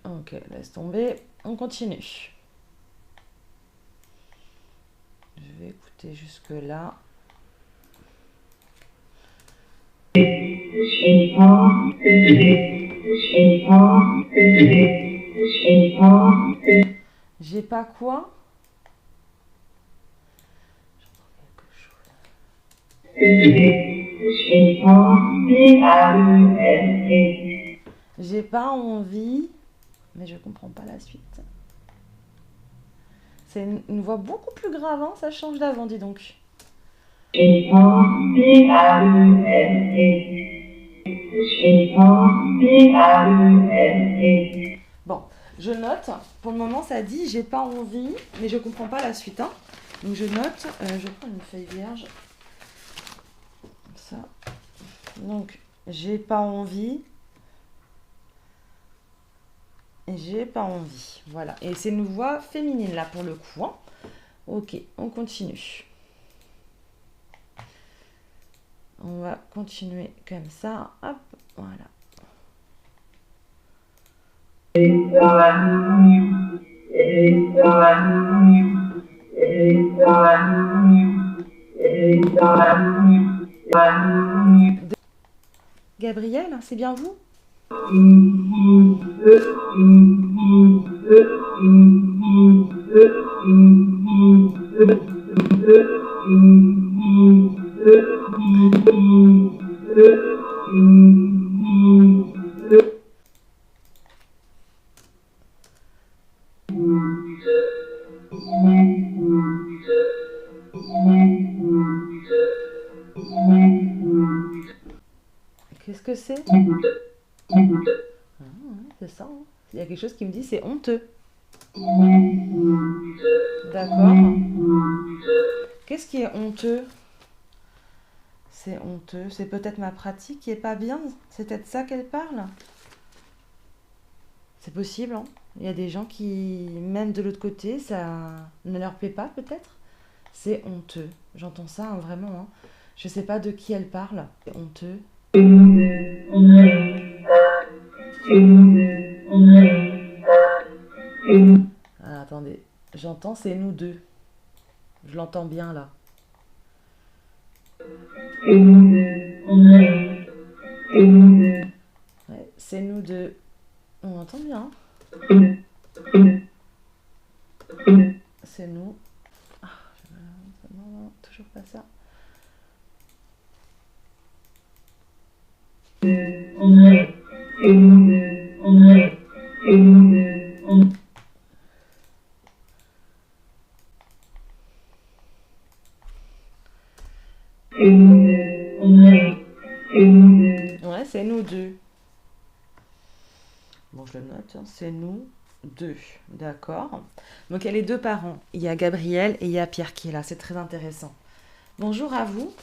Ok, laisse tomber. On continue. Je vais écouter jusque là. J'ai pas quoi? J'entends quelque chose. J'ai pas envie, mais je comprends pas la suite. C'est une voix beaucoup plus grave, hein, ça change d'avant, dis donc. Bon, je note. Pour le moment, ça dit j'ai pas envie, mais je comprends pas la suite. Hein. Donc je note. Je prends une feuille vierge. Ça. Donc j'ai pas envie. Et j'ai pas envie. Voilà. Et c'est une voix féminine là pour le coup. Hein. Ok, on continue. On va continuer comme ça. Hop, voilà. Gabriel, c'est bien vous? Qu'est-ce que c'est? C'est ça. Hein. Il y a quelque chose qui me dit c'est honteux. D'accord. Qu'est-ce qui est honteux? C'est honteux. C'est peut-être ma pratique qui est pas bien. C'est peut-être ça qu'elle parle. C'est possible. Hein. Il y a des gens qui, même de l'autre côté, ça ne leur plaît pas peut-être. C'est honteux. J'entends ça hein, vraiment. Hein. Je sais pas de qui elle parle. C'est honteux. Ah, attendez. J'entends c'est nous deux. Je l'entends bien là. Ouais, c'est nous deux. On entend bien. C'est nous. Ah, non, toujours pas ça. Ouais, c'est nous deux. Bon, je le note, hein. C'est nous deux. D'accord. Donc, il y a les deux parents. Il y a Gabriel et il y a Pierre qui est là. C'est très intéressant. Bonjour à vous.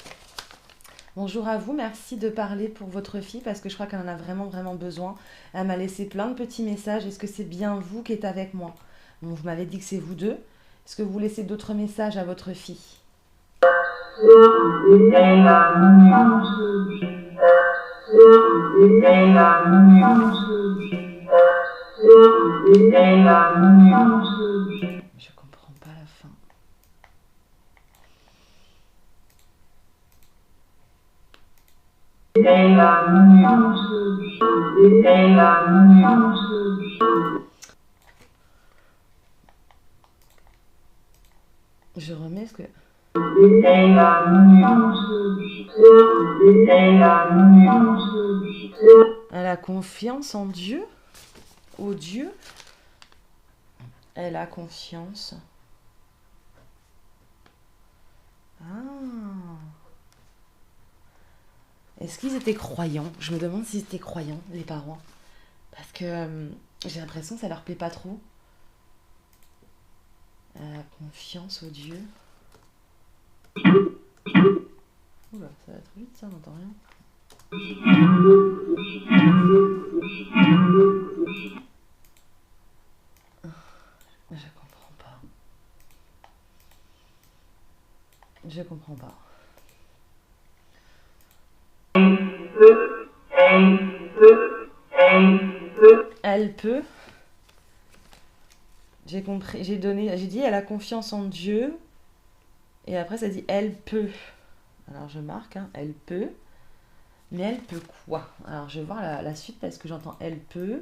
Bonjour à vous. Merci de parler pour votre fille parce que je crois qu'elle en a vraiment, vraiment besoin. Elle m'a laissé plein de petits messages. Est-ce que c'est bien vous qui êtes avec moi? Bon, vous m'avez dit que c'est vous deux. Est-ce que vous laissez d'autres messages à votre fille? Je comprends pas la fin. Je remets ce que... Elle a confiance en Dieu, au Dieu. Elle a confiance. Ah. Est-ce qu'ils étaient croyants? Je me demande s'ils étaient croyants, les parents. Parce que j'ai l'impression que ça leur plaît pas trop. Elle a confiance au Dieu. Oula, ça va trop vite ça, on n'entend rien. Je comprends pas. Je comprends pas. Elle peut. J'ai compris, j'ai dit elle a confiance en Dieu. Et après ça dit elle peut. Alors je marque, hein, elle peut. Mais elle peut quoi? Alors je vais voir la suite parce que j'entends elle peut.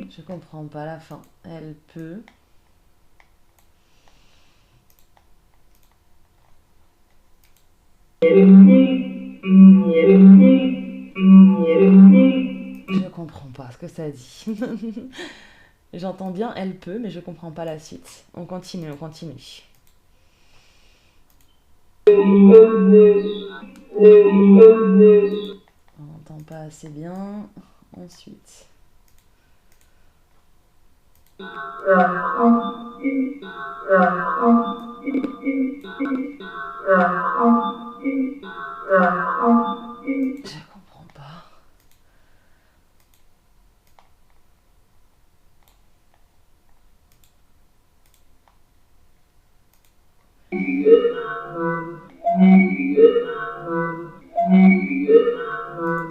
Je comprends pas la fin. Elle peut. Je comprends pas ce que ça dit. J'entends bien elle peut, mais je comprends pas la suite. On continue, on continue. On n'entend pas assez bien. Ensuite. Je comprends pas.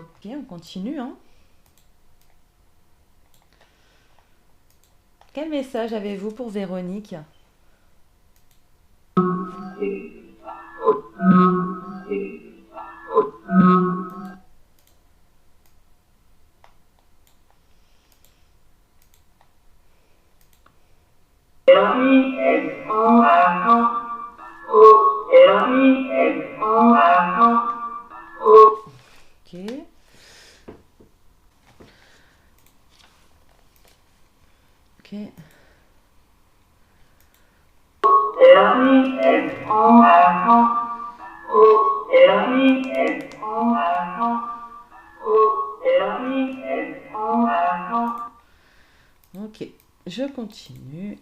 Ok, on continue, hein. Quel message avez-vous pour Véronique? Ok. Ok. Ok, je continue.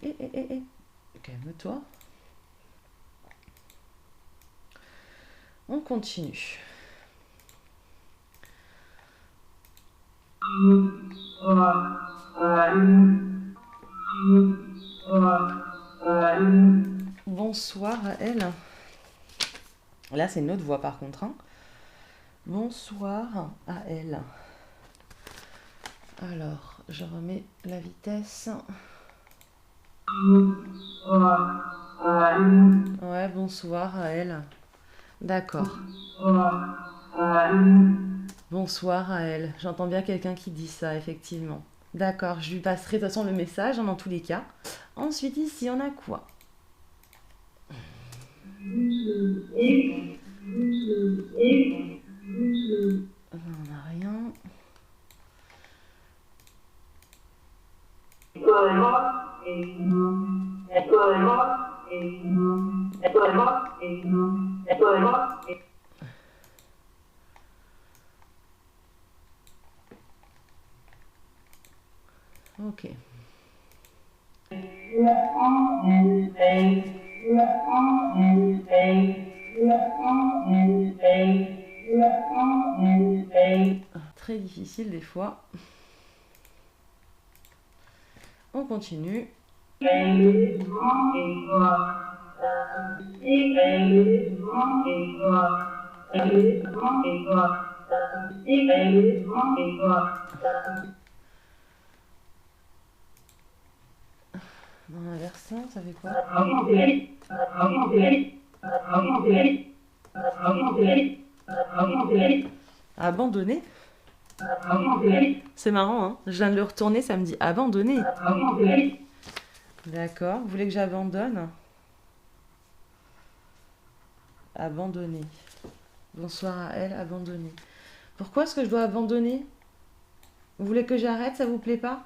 Calme-toi. On continue. Bonsoir à elle. Là, c'est une autre voix par contre, hein. Bonsoir à elle. Alors, je remets la vitesse. Ouais, bonsoir à elle. D'accord. Bonsoir à elle. J'entends bien quelqu'un qui dit ça, effectivement. D'accord, je lui passerai de toute façon le message, hein, dans tous les cas. Ensuite, ici, on a quoi? On n'a rien. Ok. Très difficile des fois. On continue. Dans l'inversant, ça fait quoi? Abandonner? C'est marrant, hein? Je viens de le retourner, ça me dit abandonner. D'accord, vous voulez que j'abandonne? Abandonner. Bonsoir à elle, abandonner. Pourquoi est-ce que je dois abandonner? Vous voulez que j'arrête, ça vous plaît pas?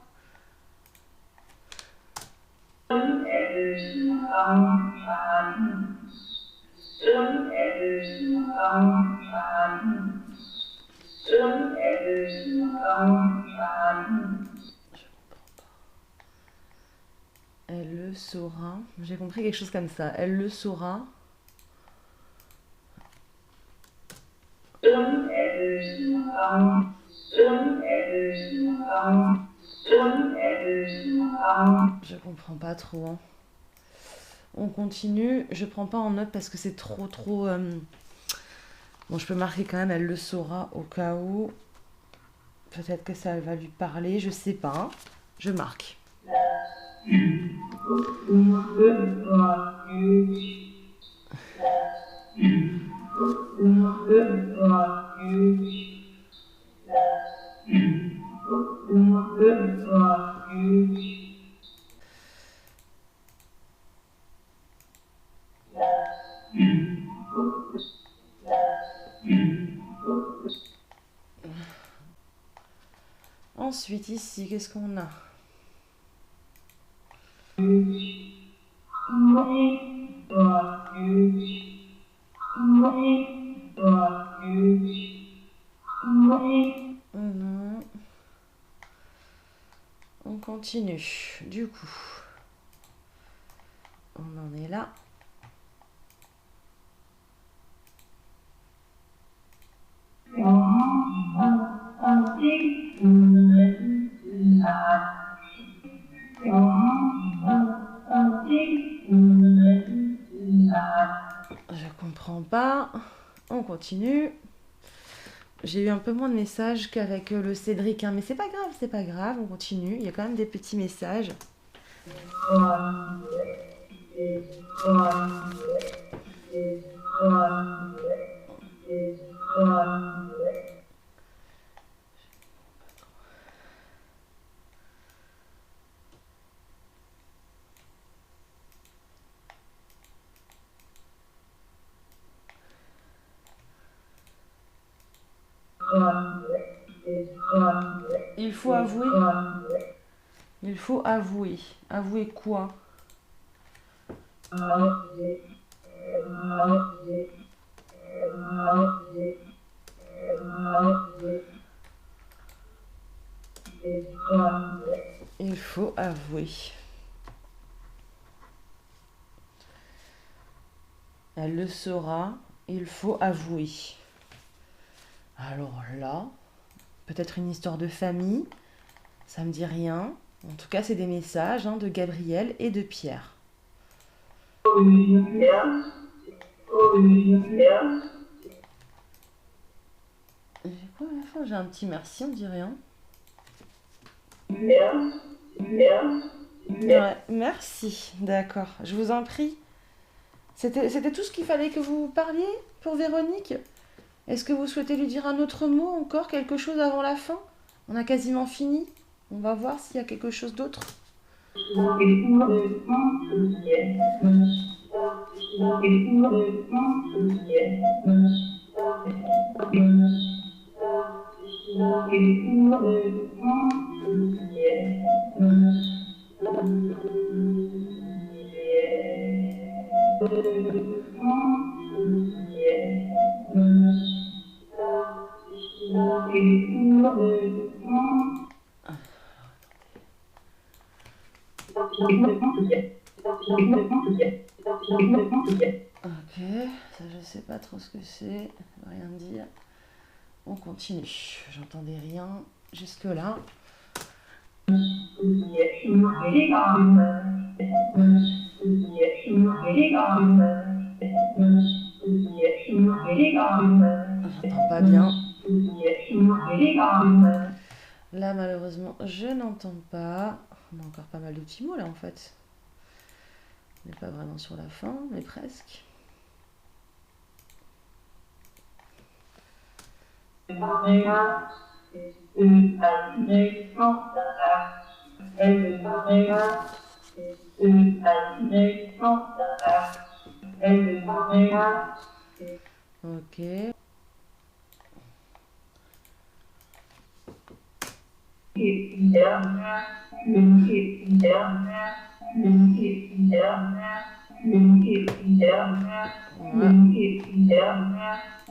Elle le saura. J'ai compris quelque chose comme ça. Elle le saura. Je comprends pas trop, hein. On continue. Je prends pas en note parce que c'est trop. Bon, je peux marquer quand même. Elle le saura au cas où. Peut-être que ça va lui parler. Je sais pas, hein. Je marque. Ensuite, ici, qu'est-ce qu'on a? Non. On continue. Du coup, on en est là. Je comprends pas. On continue. J'ai eu un peu moins de messages qu'avec le Cédric, hein, mais c'est pas grave, on continue. Il y a quand même des petits messages. Il faut avouer. Il faut avouer. Avouer quoi? Il faut avouer. Elle le saura. Il faut avouer. Alors là, peut-être une histoire de famille. Ça me dit rien. En tout cas, c'est des messages, hein, de Gabriel et de Pierre. J'ai quoi à la fin? J'ai un petit merci, on dit rien. Ouais, merci, d'accord, je vous en prie. C'était tout ce qu'il fallait que vous parliez pour Véronique? Est-ce que vous souhaitez lui dire un autre mot encore, quelque chose avant la fin? On a quasiment fini. On va voir s'il y a quelque chose d'autre. Ok, ça je sais pas trop ce que c'est, ça veut rien dire. On continue, j'entendais rien jusque-là. J'entends pas bien. Là malheureusement je n'entends pas. On a encore pas mal de petits mots là en fait. On n'est pas vraiment sur la fin, mais presque. Ok.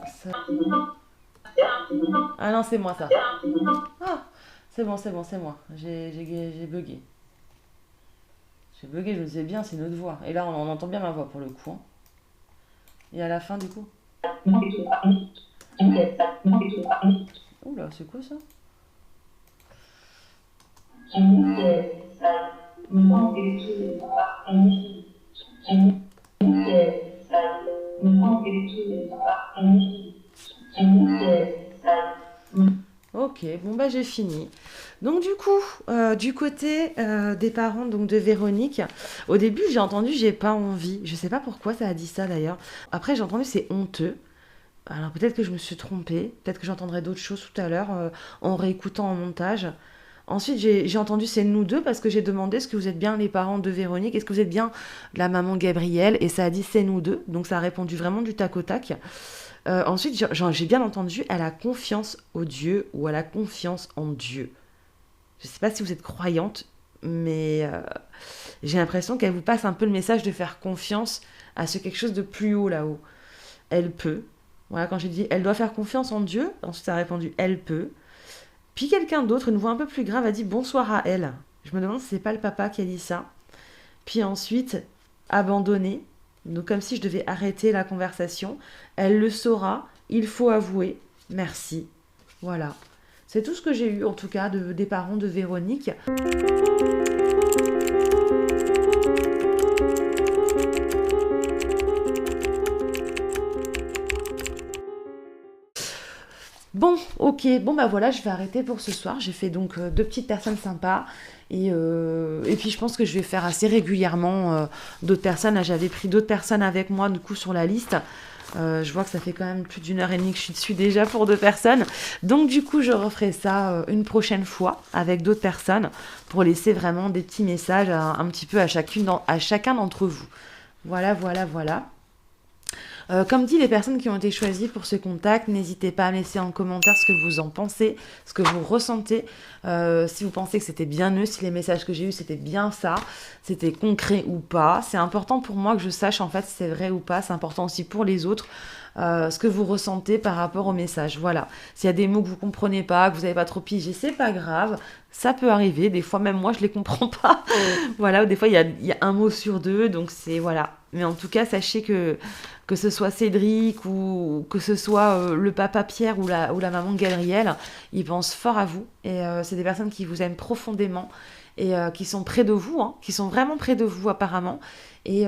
Ça... Ah non, c'est moi ça. Ah, c'est bon, c'est moi. J'ai bugué. J'ai bugué, je le disais bien, c'est notre voix. Et là, on entend bien ma voix pour le coup, hein. Et à la fin, du coup. Oula, c'est quoi ça? Ok, bon bah j'ai fini. Donc du coup, du côté des parents donc de Véronique, au début j'ai entendu j'ai pas envie. Je sais pas pourquoi ça a dit ça d'ailleurs. Après j'ai entendu c'est honteux. Alors peut-être que je me suis trompée, peut-être que j'entendrai d'autres choses tout à l'heure en réécoutant en montage. Ensuite j'ai entendu c'est nous deux parce que j'ai demandé est-ce que vous êtes bien les parents de Véronique, est-ce que vous êtes bien la maman Gabrielle et ça a dit c'est nous deux. Donc ça a répondu vraiment du tac au tac. Ensuite, j'ai bien entendu, elle a confiance au Dieu ou elle a confiance en Dieu. Je ne sais pas si vous êtes croyante, mais j'ai l'impression qu'elle vous passe un peu le message de faire confiance à ce quelque chose de plus haut là-haut. Elle peut. Voilà, quand j'ai dit elle doit faire confiance en Dieu, ensuite ça a répondu elle peut. Puis quelqu'un d'autre, une voix un peu plus grave, a dit bonsoir à elle. Je me demande si c'est pas le papa qui a dit ça. Puis ensuite, abandonné. Donc comme si je devais arrêter la conversation. Elle le saura, il faut avouer. Merci. Voilà. C'est tout ce que j'ai eu en tout cas des parents de Véronique. Bon, ok, bon bah voilà, je vais arrêter pour ce soir. J'ai fait donc deux petites personnes sympas. Et puis je pense que je vais faire assez régulièrement d'autres personnes. Là, j'avais pris d'autres personnes avec moi du coup sur la liste. Je vois que ça fait quand même plus d'1 heure et demie que je suis dessus déjà pour 2 personnes. Donc du coup, je referai ça une prochaine fois avec d'autres personnes pour laisser vraiment des petits messages un petit peu à chacun d'entre vous. Voilà, voilà, voilà. Comme dit les personnes qui ont été choisies pour ce contact, n'hésitez pas à me laisser en commentaire ce que vous en pensez, ce que vous ressentez, si vous pensez que c'était bien eux, si les messages que j'ai eus c'était bien ça, c'était concret ou pas. C'est important pour moi que je sache en fait si c'est vrai ou pas, c'est important aussi pour les autres. Ce que vous ressentez par rapport au message. Voilà. S'il y a des mots que vous comprenez pas, que vous n'avez pas trop pigé, c'est pas grave. Ça peut arriver. Des fois, même moi, je les comprends pas. Voilà. Ou des fois, il y a un mot sur deux. Donc, c'est voilà. Mais en tout cas, sachez que ce soit Cédric ou que ce soit le papa Pierre ou la maman Gabrielle, ils pensent fort à vous. Et c'est des personnes qui vous aiment profondément et qui sont près de vous, hein, qui sont vraiment près de vous apparemment, et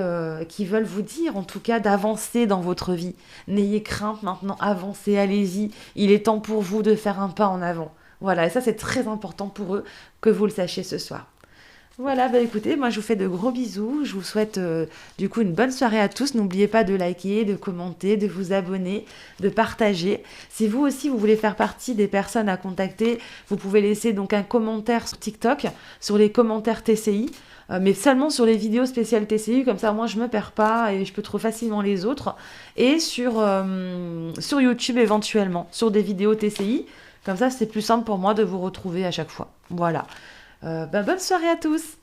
qui veulent vous dire en tout cas d'avancer dans votre vie. N'ayez crainte maintenant, avancez, allez-y. Il est temps pour vous de faire un pas en avant. Voilà, et ça c'est très important pour eux que vous le sachiez ce soir. Voilà, bah écoutez, moi je vous fais de gros bisous. Je vous souhaite du coup une bonne soirée à tous. N'oubliez pas de liker, de commenter, de vous abonner, de partager. Si vous aussi vous voulez faire partie des personnes à contacter, vous pouvez laisser donc un commentaire sur TikTok, sur les commentaires TCI, mais seulement sur les vidéos spéciales TCI, comme ça moi je me perds pas et je peux trouver facilement les autres. Et sur YouTube éventuellement, sur des vidéos TCI, comme ça c'est plus simple pour moi de vous retrouver à chaque fois. Voilà. Bonne soirée à tous!